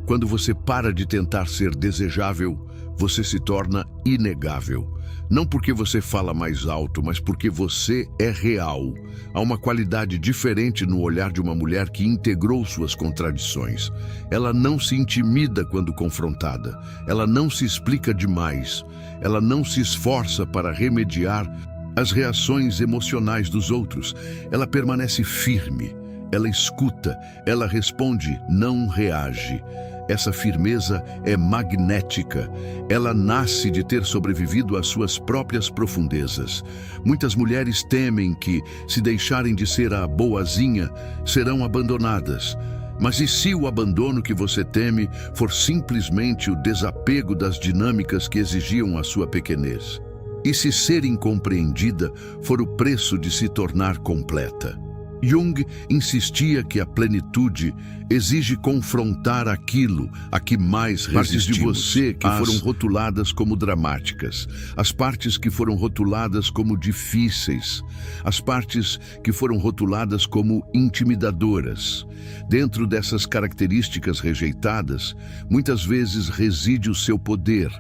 Quando você para de tentar ser desejável, você se torna inegável. Não porque você fala mais alto, mas porque você é real. Há uma qualidade diferente no olhar de uma mulher que integrou suas contradições. Ela não se intimida quando confrontada. Ela não se explica demais. Ela não se esforça para remediar as reações emocionais dos outros. Ela permanece firme. Ela escuta. Ela responde, não reage. Essa firmeza é magnética. Ela nasce de ter sobrevivido às suas próprias profundezas. Muitas mulheres temem que, se deixarem de ser a boazinha, serão abandonadas. Mas e se o abandono que você teme for simplesmente o desapego das dinâmicas que exigiam a sua pequenez? E se ser incompreendida for o preço de se tornar completa? Jung insistia que a plenitude exige confrontar aquilo a que mais resistimos. Partes de você que foram rotuladas como dramáticas, as partes que foram rotuladas como difíceis, as partes que foram rotuladas como intimidadoras. Dentro dessas características rejeitadas, muitas vezes reside o seu poder.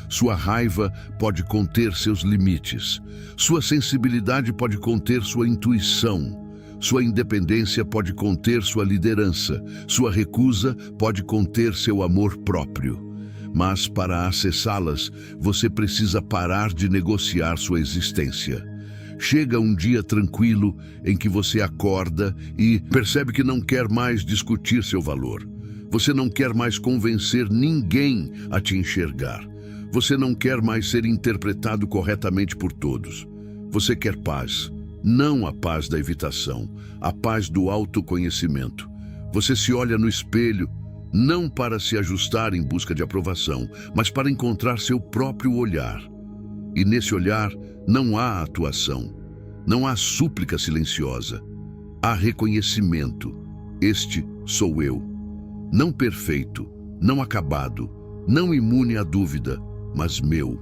Sua raiva pode conter seus limites. Sua sensibilidade pode conter sua intuição. Sua independência pode conter sua liderança. Sua recusa pode conter seu amor próprio. Mas para acessá-las, você precisa parar de negociar sua existência. Chega um dia tranquilo em que você acorda e percebe que não quer mais discutir seu valor. Você não quer mais convencer ninguém a te enxergar. Você não quer mais ser interpretado corretamente por todos. Você quer paz. Não a paz da evitação, a paz do autoconhecimento. Você se olha no espelho, não para se ajustar em busca de aprovação, mas para encontrar seu próprio olhar. E nesse olhar não há atuação, não há súplica silenciosa, há reconhecimento. Este sou eu. Não perfeito, não acabado, não imune à dúvida, mas meu.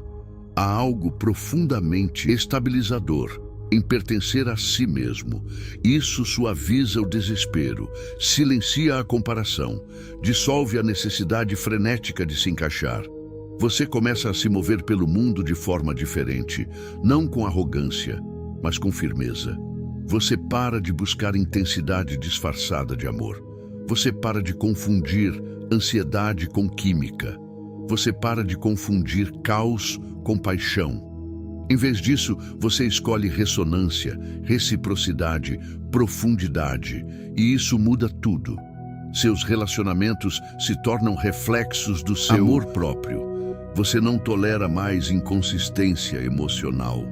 Há algo profundamente estabilizador em pertencer a si mesmo. Isso suaviza o desespero, silencia a comparação, dissolve a necessidade frenética de se encaixar. Você começa a se mover pelo mundo de forma diferente, não com arrogância, mas com firmeza. Você para de buscar intensidade disfarçada de amor. Você para de confundir ansiedade com química. Você para de confundir caos com paixão. Em vez disso, você escolhe ressonância, reciprocidade, profundidade, e isso muda tudo. Seus relacionamentos se tornam reflexos do seu amor próprio. Você não tolera mais inconsistência emocional.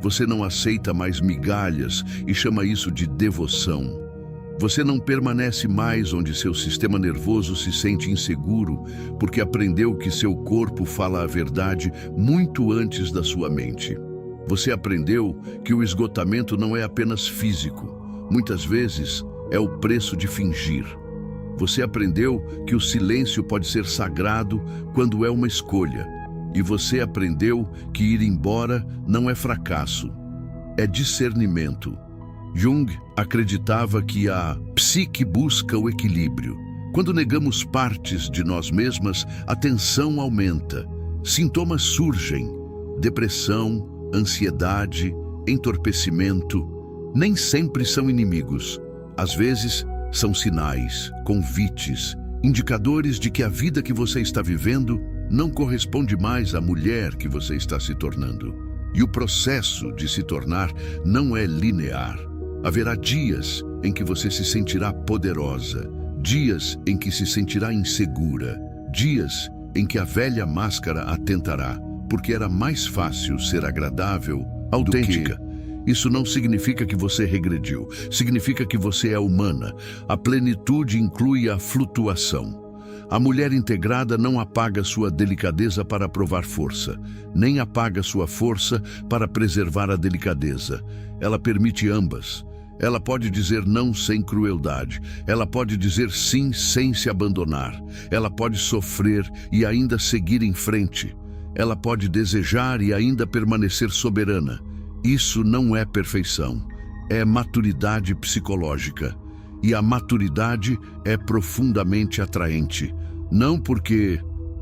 Você não aceita mais migalhas e chama isso de devoção. Você não permanece mais onde seu sistema nervoso se sente inseguro, porque aprendeu que seu corpo fala a verdade muito antes da sua mente. Você aprendeu que o esgotamento não é apenas físico, muitas vezes é o preço de fingir. Você aprendeu que o silêncio pode ser sagrado quando é uma escolha, e você aprendeu que ir embora não é fracasso, é discernimento. Jung acreditava que a psique busca o equilíbrio. Quando negamos partes de nós mesmas, a tensão aumenta. Sintomas surgem: depressão, ansiedade, entorpecimento. Nem sempre são inimigos. Às vezes, são sinais, convites, indicadores de que a vida que você está vivendo não corresponde mais à mulher que você está se tornando. E o processo de se tornar não é linear. Haverá dias em que você se sentirá poderosa, dias em que se sentirá insegura, dias em que a velha máscara a tentará, porque era mais fácil ser agradável, autêntica. Isso não significa que você regrediu, significa que você é humana. A plenitude inclui a flutuação. A mulher integrada não apaga sua delicadeza para provar força, nem apaga sua força para preservar a delicadeza. Ela permite ambas. Ela pode dizer não sem crueldade. Ela pode dizer sim sem se abandonar. Ela pode sofrer e ainda seguir em frente. Ela pode desejar e ainda permanecer soberana. Isso não é perfeição, é maturidade psicológica. E a maturidade é profundamente atraente. Não porque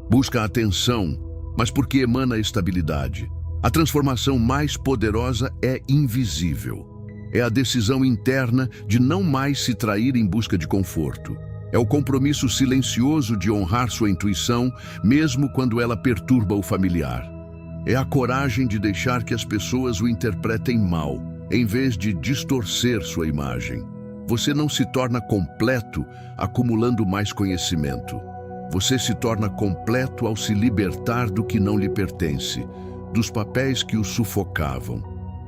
busca atenção, mas porque emana estabilidade. A transformação mais poderosa é invisível. É a decisão interna de não mais se trair em busca de conforto. É o compromisso silencioso de honrar sua intuição, mesmo quando ela perturba o familiar. É a coragem de deixar que as pessoas o interpretem mal, em vez de distorcer sua imagem. Você não se torna completo acumulando mais conhecimento. Você se torna completo ao se libertar do que não lhe pertence, dos papéis que o sufocavam,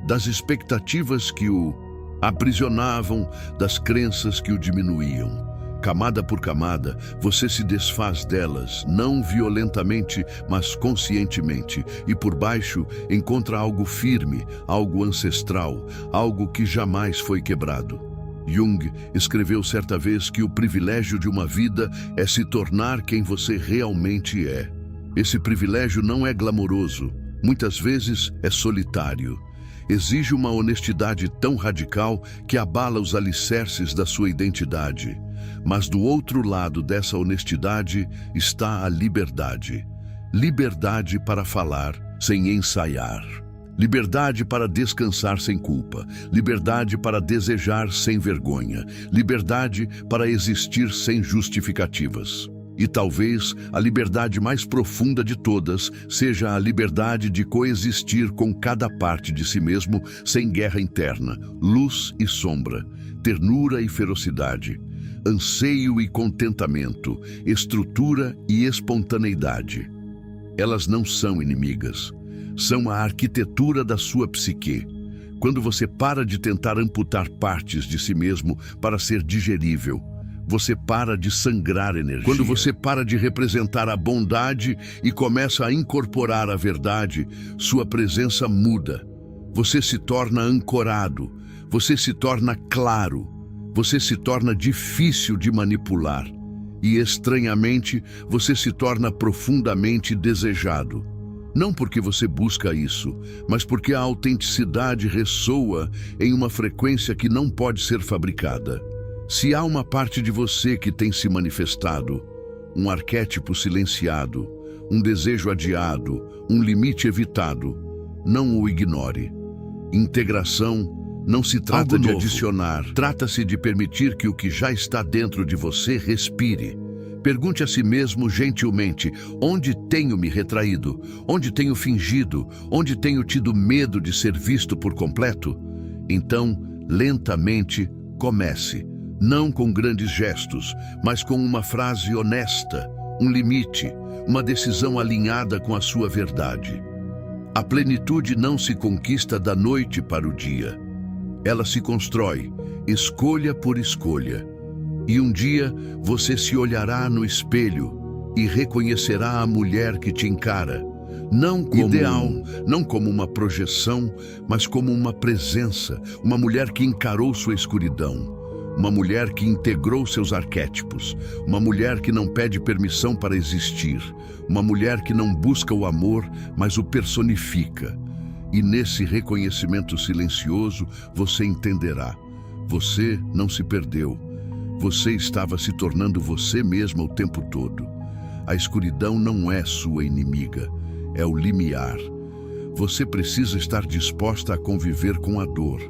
das expectativas que o aprisionavam, das crenças que o diminuíam. Camada por camada, você se desfaz delas, não violentamente, mas conscientemente, e por baixo encontra algo firme, algo ancestral, algo que jamais foi quebrado. Jung escreveu certa vez que o privilégio de uma vida é se tornar quem você realmente é. Esse privilégio não é glamouroso, muitas vezes é solitário. Exige uma honestidade tão radical que abala os alicerces da sua identidade. Mas do outro lado dessa honestidade está a liberdade. Liberdade para falar sem ensaiar. Liberdade para descansar sem culpa. Liberdade para desejar sem vergonha. Liberdade para existir sem justificativas. E talvez a liberdade mais profunda de todas seja a liberdade de coexistir com cada parte de si mesmo sem guerra interna, luz e sombra, ternura e ferocidade, anseio e contentamento, estrutura e espontaneidade. Elas não são inimigas, são a arquitetura da sua psique. Quando você para de tentar amputar partes de si mesmo para ser digerível, você para de sangrar energia. Quando você para de representar a bondade e começa a incorporar a verdade, sua presença muda. Você se torna ancorado, você se torna claro, você se torna difícil de manipular. E, estranhamente, você se torna profundamente desejado. Não porque você busca isso, mas porque a autenticidade ressoa em uma frequência que não pode ser fabricada. Se há uma parte de você que tem se manifestado, um arquétipo silenciado, um desejo adiado, um limite evitado, não o ignore. Integração não se trata de adicionar, trata-se de permitir que o que já está dentro de você respire. Pergunte a si mesmo gentilmente: onde tenho me retraído? Onde tenho fingido? Onde tenho tido medo de ser visto por completo? Então, lentamente, comece. Não com grandes gestos, mas com uma frase honesta, um limite, uma decisão alinhada com a sua verdade. A plenitude não se conquista da noite para o dia. Ela se constrói, escolha por escolha. E um dia você se olhará no espelho e reconhecerá a mulher que te encara, não como ideal, não como uma projeção, mas como uma presença, uma mulher que encarou sua escuridão. Uma mulher que integrou seus arquétipos, uma mulher que não pede permissão para existir, uma mulher que não busca o amor, mas o personifica. E nesse reconhecimento silencioso, você entenderá. Você não se perdeu. Você estava se tornando você mesma o tempo todo. A escuridão não é sua inimiga, é o limiar. Você precisa estar disposta a conviver com a dor.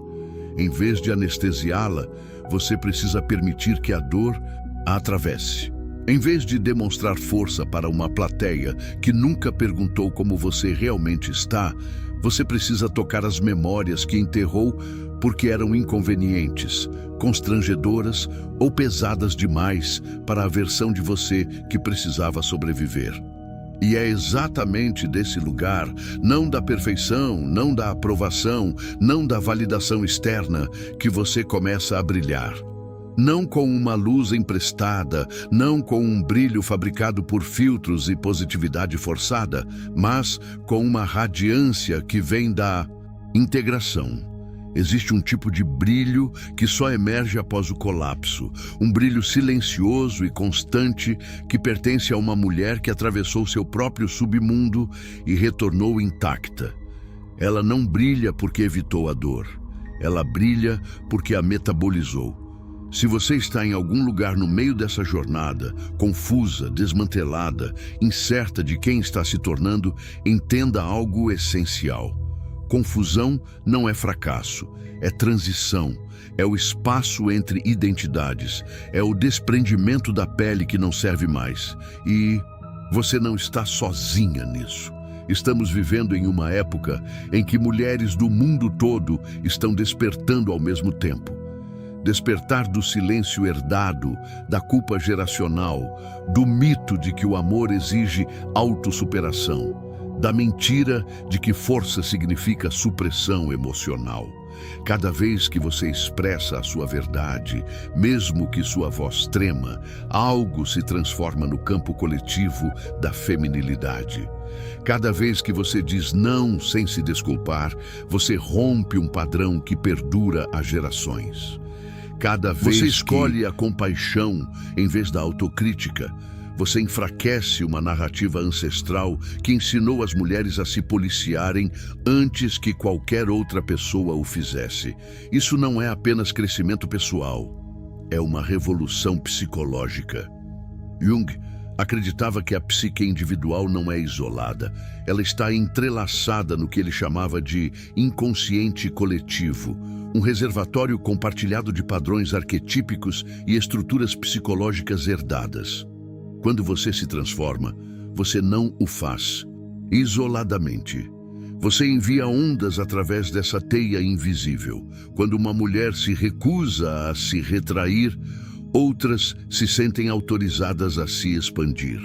Em vez de anestesiá-la, você precisa permitir que a dor a atravesse. Em vez de demonstrar força para uma plateia que nunca perguntou como você realmente está, você precisa tocar as memórias que enterrou porque eram inconvenientes, constrangedoras ou pesadas demais para a versão de você que precisava sobreviver. E é exatamente desse lugar, não da perfeição, não da aprovação, não da validação externa, que você começa a brilhar. Não com uma luz emprestada, não com um brilho fabricado por filtros e positividade forçada, mas com uma radiância que vem da integração. Existe um tipo de brilho que só emerge após o colapso, um brilho silencioso e constante que pertence a uma mulher que atravessou seu próprio submundo e retornou intacta. Ela não brilha porque evitou a dor, ela brilha porque a metabolizou. Se você está em algum lugar no meio dessa jornada, confusa, desmantelada, incerta de quem está se tornando, entenda algo essencial. Confusão não é fracasso, é transição, é o espaço entre identidades, é o desprendimento da pele que não serve mais. E você não está sozinha nisso. Estamos vivendo em uma época em que mulheres do mundo todo estão despertando ao mesmo tempo. Despertar do silêncio herdado, da culpa geracional, do mito de que o amor exige autossuperação, da mentira de que força significa supressão emocional. Cada vez que você expressa a sua verdade, mesmo que sua voz trema, algo se transforma no campo coletivo da feminilidade. Cada vez que você diz não sem se desculpar, você rompe um padrão que perdura há gerações. Cada vez você escolhe a compaixão em vez da autocrítica, você enfraquece uma narrativa ancestral que ensinou as mulheres a se policiarem antes que qualquer outra pessoa o fizesse. Isso não é apenas crescimento pessoal, é uma revolução psicológica. Jung acreditava que a psique individual não é isolada, ela está entrelaçada no que ele chamava de inconsciente coletivo, um reservatório compartilhado de padrões arquetípicos e estruturas psicológicas herdadas. Quando você se transforma, você não o faz isoladamente. Você envia ondas através dessa teia invisível. Quando uma mulher se recusa a se retrair, outras se sentem autorizadas a se expandir.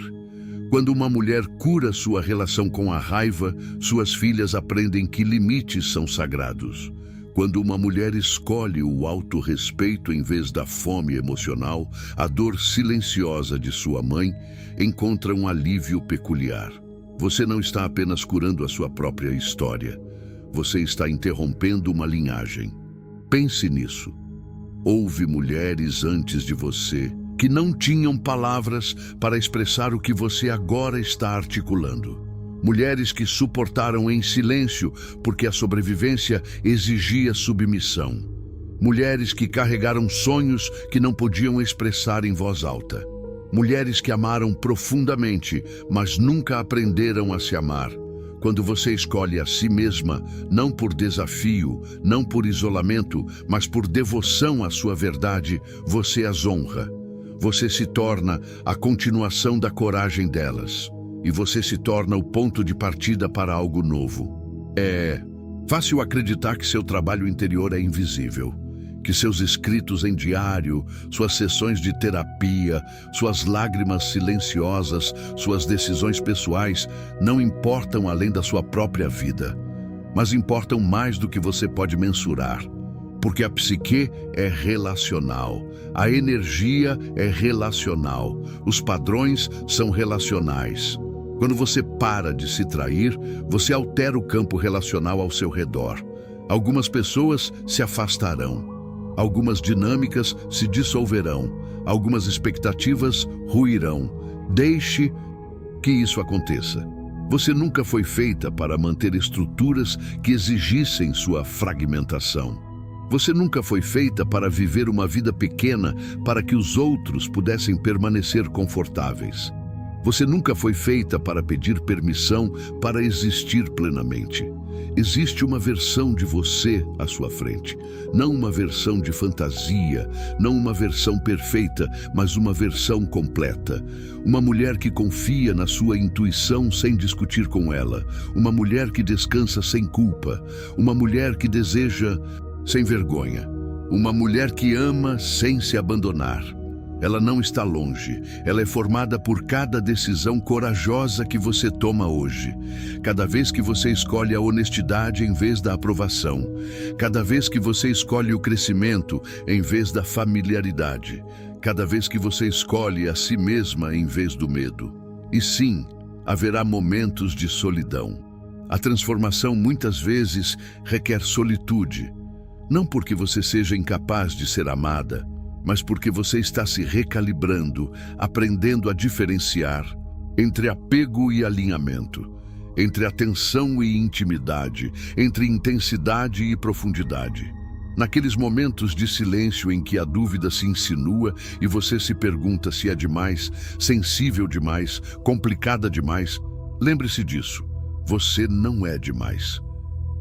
Quando uma mulher cura sua relação com a raiva, suas filhas aprendem que limites são sagrados. Quando uma mulher escolhe o autorrespeito em vez da fome emocional, a dor silenciosa de sua mãe encontra um alívio peculiar. Você não está apenas curando a sua própria história, você está interrompendo uma linhagem. Pense nisso. Houve mulheres antes de você que não tinham palavras para expressar o que você agora está articulando. Mulheres que suportaram em silêncio porque a sobrevivência exigia submissão. Mulheres que carregaram sonhos que não podiam expressar em voz alta. Mulheres que amaram profundamente, mas nunca aprenderam a se amar. Quando você escolhe a si mesma, não por desafio, não por isolamento, mas por devoção à sua verdade, você as honra. Você se torna a continuação da coragem delas. E você se torna o ponto de partida para algo novo. É fácil acreditar que seu trabalho interior é invisível, que seus escritos em diário, suas sessões de terapia, suas lágrimas silenciosas, suas decisões pessoais não importam além da sua própria vida, mas importam mais do que você pode mensurar. Porque a psique é relacional, a energia é relacional, os padrões são relacionais. Quando você para de se trair, você altera o campo relacional ao seu redor. Algumas pessoas se afastarão, algumas dinâmicas se dissolverão, algumas expectativas ruirão. Deixe que isso aconteça. Você nunca foi feita para manter estruturas que exigissem sua fragmentação. Você nunca foi feita para viver uma vida pequena para que os outros pudessem permanecer confortáveis. Você nunca foi feita para pedir permissão para existir plenamente. Existe uma versão de você à sua frente, não uma versão de fantasia, não uma versão perfeita, mas uma versão completa. Uma mulher que confia na sua intuição sem discutir com ela, uma mulher que descansa sem culpa, uma mulher que deseja sem vergonha, uma mulher que ama sem se abandonar. Ela não está longe, ela é formada por cada decisão corajosa que você toma hoje. Cada vez que você escolhe a honestidade em vez da aprovação. Cada vez que você escolhe o crescimento em vez da familiaridade. Cada vez que você escolhe a si mesma em vez do medo. E sim, haverá momentos de solidão. A transformação muitas vezes requer solitude. Não porque você seja incapaz de ser amada, mas porque você está se recalibrando, aprendendo a diferenciar entre apego e alinhamento, entre atenção e intimidade, entre intensidade e profundidade. Naqueles momentos de silêncio em que a dúvida se insinua e você se pergunta se é demais, sensível demais, complicada demais, lembre-se disso. Você não é demais.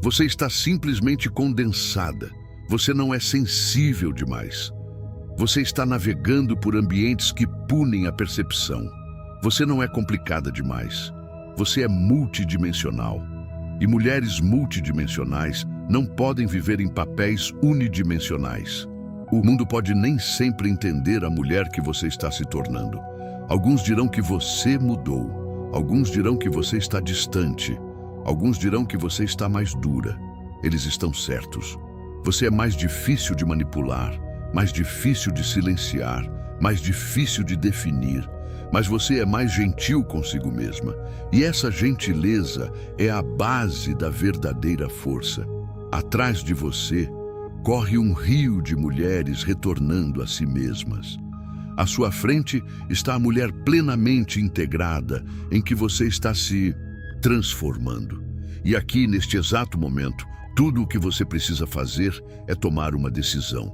Você está simplesmente condensada. Você não é sensível demais. Você está navegando por ambientes que punem a percepção. Você não é complicada demais. Você é multidimensional. E mulheres multidimensionais não podem viver em papéis unidimensionais. O mundo pode nem sempre entender a mulher que você está se tornando. Alguns dirão que você mudou. Alguns dirão que você está distante. Alguns dirão que você está mais dura. Eles estão certos. Você é mais difícil de manipular, mais difícil de silenciar, mais difícil de definir. Mas você é mais gentil consigo mesma. E essa gentileza é a base da verdadeira força. Atrás de você, corre um rio de mulheres retornando a si mesmas. À sua frente está a mulher plenamente integrada, em que você está se transformando. E aqui, neste exato momento, tudo o que você precisa fazer é tomar uma decisão.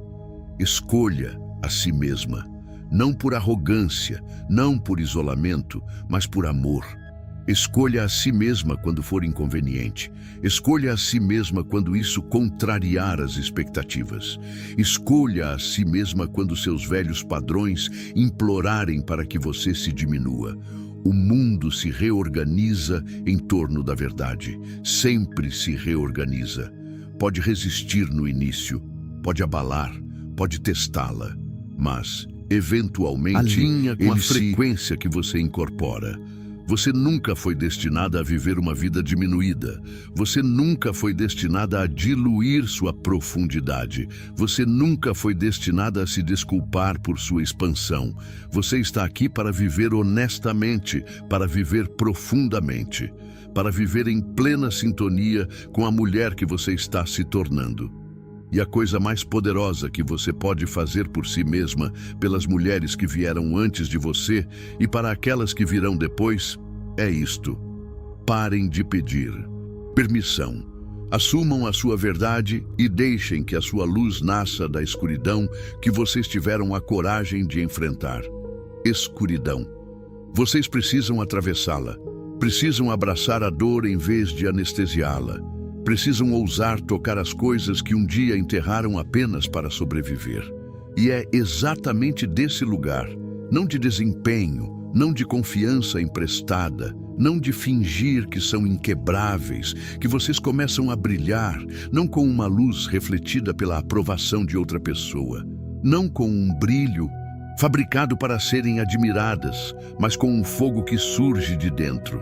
Escolha a si mesma. Não por arrogância, não por isolamento, mas por amor. Escolha a si mesma quando for inconveniente. Escolha a si mesma quando isso contrariar as expectativas. Escolha a si mesma quando seus velhos padrões implorarem para que você se diminua. O mundo se reorganiza em torno da verdade. Sempre se reorganiza. Pode resistir no início, pode abalar, pode testá-la, mas eventualmente, alinha com a frequência que você incorpora. Você nunca foi destinada a viver uma vida diminuída. Você nunca foi destinada a diluir sua profundidade. Você nunca foi destinada a se desculpar por sua expansão. Você está aqui para viver honestamente, para viver profundamente, para viver em plena sintonia com a mulher que você está se tornando. E a coisa mais poderosa que você pode fazer por si mesma, pelas mulheres que vieram antes de você e para aquelas que virão depois, é isto. Parem de pedir permissão. Assumam a sua verdade e deixem que a sua luz nasça da escuridão que vocês tiveram a coragem de enfrentar. Escuridão. Vocês precisam atravessá-la. Precisam abraçar a dor em vez de anestesiá-la. Precisam ousar tocar as coisas que um dia enterraram apenas para sobreviver. E é exatamente desse lugar, não de desempenho, não de confiança emprestada, não de fingir que são inquebráveis, que vocês começam a brilhar, não com uma luz refletida pela aprovação de outra pessoa, não com um brilho fabricado para serem admiradas, mas com um fogo que surge de dentro.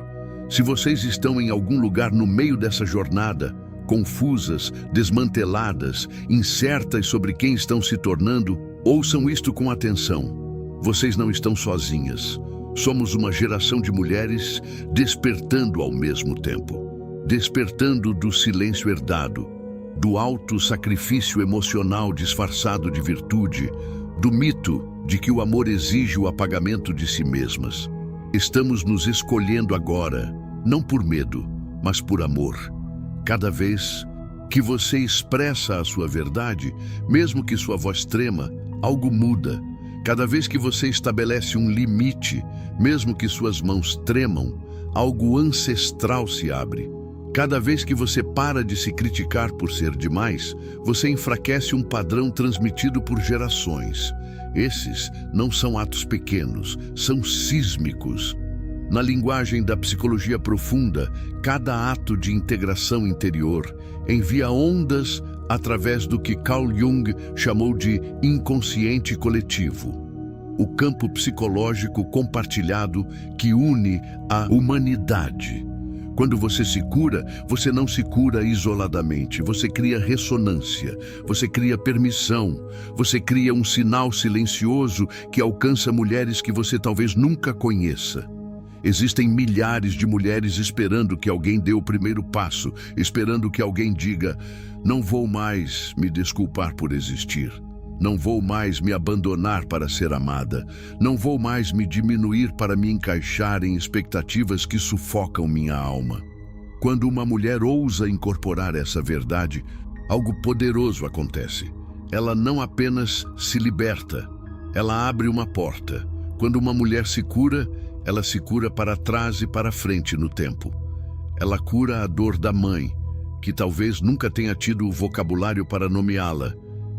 Se vocês estão em algum lugar no meio dessa jornada, confusas, desmanteladas, incertas sobre quem estão se tornando, ouçam isto com atenção. Vocês não estão sozinhas. Somos uma geração de mulheres despertando ao mesmo tempo. Despertando do silêncio herdado, do alto sacrifício emocional disfarçado de virtude, do mito de que o amor exige o apagamento de si mesmas. Estamos nos escolhendo agora, não por medo, mas por amor. Cada vez que você expressa a sua verdade, mesmo que sua voz trema, algo muda. Cada vez que você estabelece um limite, mesmo que suas mãos tremam, algo ancestral se abre. Cada vez que você para de se criticar por ser demais, você enfraquece um padrão transmitido por gerações. Esses não são atos pequenos, são sísmicos. Na linguagem da psicologia profunda, cada ato de integração interior envia ondas através do que Carl Jung chamou de inconsciente coletivo. O campo psicológico compartilhado que une a humanidade. Quando você se cura, você não se cura isoladamente, você cria ressonância, você cria permissão, você cria um sinal silencioso que alcança mulheres que você talvez nunca conheça. Existem milhares de mulheres esperando que alguém dê o primeiro passo, esperando que alguém diga: não vou mais me desculpar por existir. Não vou mais me abandonar para ser amada. Não vou mais me diminuir para me encaixar em expectativas que sufocam minha alma. Quando uma mulher ousa incorporar essa verdade, algo poderoso acontece. Ela não apenas se liberta, ela abre uma porta. Quando uma mulher se cura, ela se cura para trás e para frente no tempo. Ela cura a dor da mãe, que talvez nunca tenha tido o vocabulário para nomeá-la.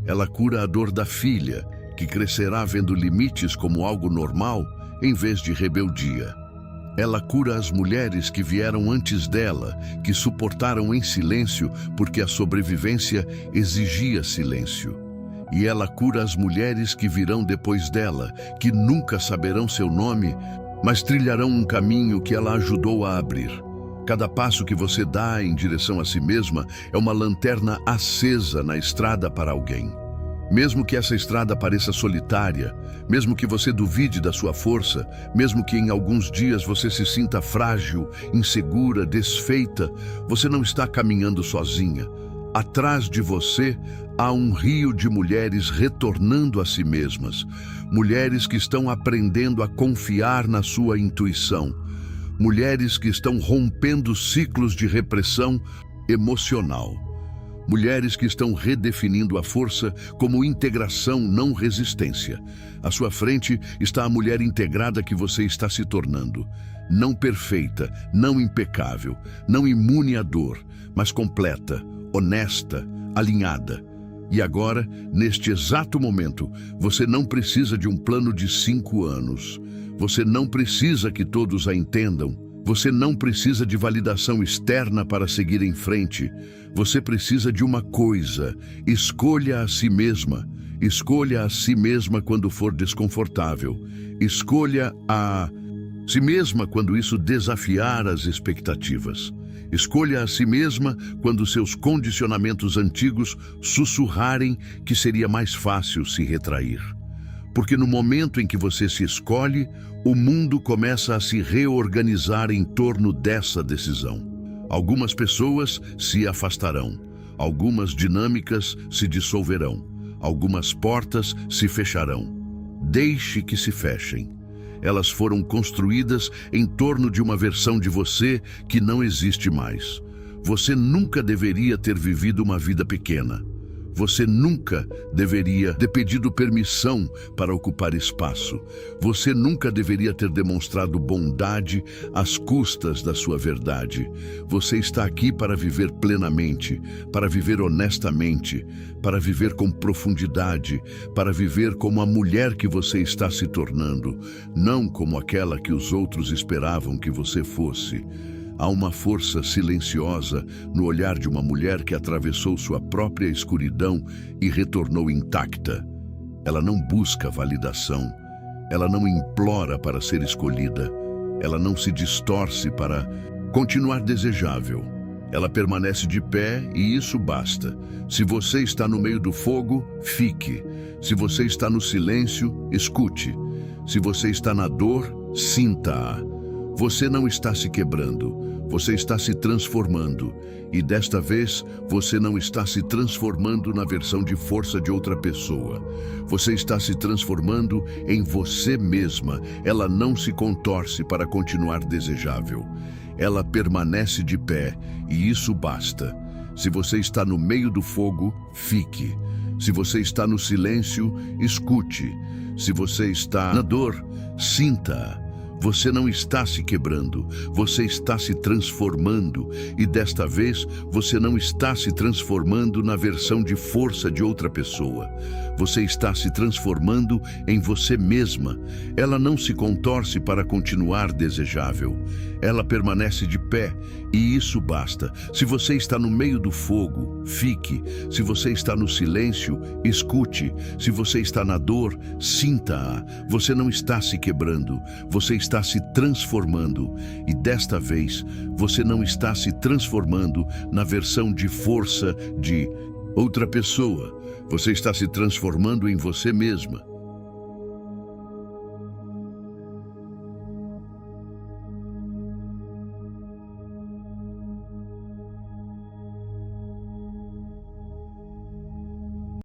Ela cura a dor da filha, que crescerá vendo limites como algo normal, em vez de rebeldia. Ela cura as mulheres que vieram antes dela, que suportaram em silêncio porque a sobrevivência exigia silêncio. E ela cura as mulheres que virão depois dela, que nunca saberão seu nome, mas trilharão um caminho que ela ajudou a abrir. Cada passo que você dá em direção a si mesma é uma lanterna acesa na estrada para alguém. Mesmo que essa estrada pareça solitária, mesmo que você duvide da sua força, mesmo que em alguns dias você se sinta frágil, insegura, desfeita, você não está caminhando sozinha. Atrás de você há um rio de mulheres retornando a si mesmas, mulheres que estão aprendendo a confiar na sua intuição, mulheres que estão rompendo ciclos de repressão emocional. Mulheres que estão redefinindo a força como integração, não resistência. À sua frente está a mulher integrada que você está se tornando. Não perfeita, não impecável, não imune à dor, mas completa, honesta, alinhada. E agora, neste exato momento, você não precisa de um plano de 5 anos. Você não precisa que todos a entendam. Você não precisa de validação externa para seguir em frente. Você precisa de uma coisa: escolha a si mesma. Escolha a si mesma quando for desconfortável. Escolha a si mesma quando isso desafiar as expectativas. Escolha a si mesma quando seus condicionamentos antigos sussurrarem que seria mais fácil se retrair. Porque no momento em que você se escolhe, o mundo começa a se reorganizar em torno dessa decisão. Algumas pessoas se afastarão, algumas dinâmicas se dissolverão, algumas portas se fecharão. Deixe que se fechem. Elas foram construídas em torno de uma versão de você que não existe mais. Você nunca deveria ter vivido uma vida pequena. Você nunca deveria ter pedido permissão para ocupar espaço. Você nunca deveria ter demonstrado bondade às custas da sua verdade. Você está aqui para viver plenamente, para viver honestamente, para viver com profundidade, para viver como a mulher que você está se tornando, não como aquela que os outros esperavam que você fosse. Há uma força silenciosa no olhar de uma mulher que atravessou sua própria escuridão e retornou intacta. Ela não busca validação, ela não implora para ser escolhida, ela não se distorce para continuar desejável. Ela permanece de pé e isso basta. Se você está no meio do fogo, fique. Se você está no silêncio, escute. Se você está na dor, sinta-a. Você não está se quebrando, você está se transformando. E desta vez, você não está se transformando na versão de força de outra pessoa. Você está se transformando em você mesma. Ela não se contorce para continuar desejável. Ela permanece de pé e isso basta. Se você está no meio do fogo, fique. Se você está no silêncio, escute. Se você está na dor, sinta-a. Você não está se quebrando, você está se transformando. E desta vez, você não está se transformando na versão de força de outra pessoa. Você está se transformando em você mesma. Ela não se contorce para continuar desejável. Ela permanece de pé e isso basta. Se você está no meio do fogo, fique. Se você está no silêncio, escute. Se você está na dor, sinta-a. Você não está se quebrando, você está se transformando. E desta vez, você não está se transformando na versão de força de outra pessoa. Você está se transformando em você mesma.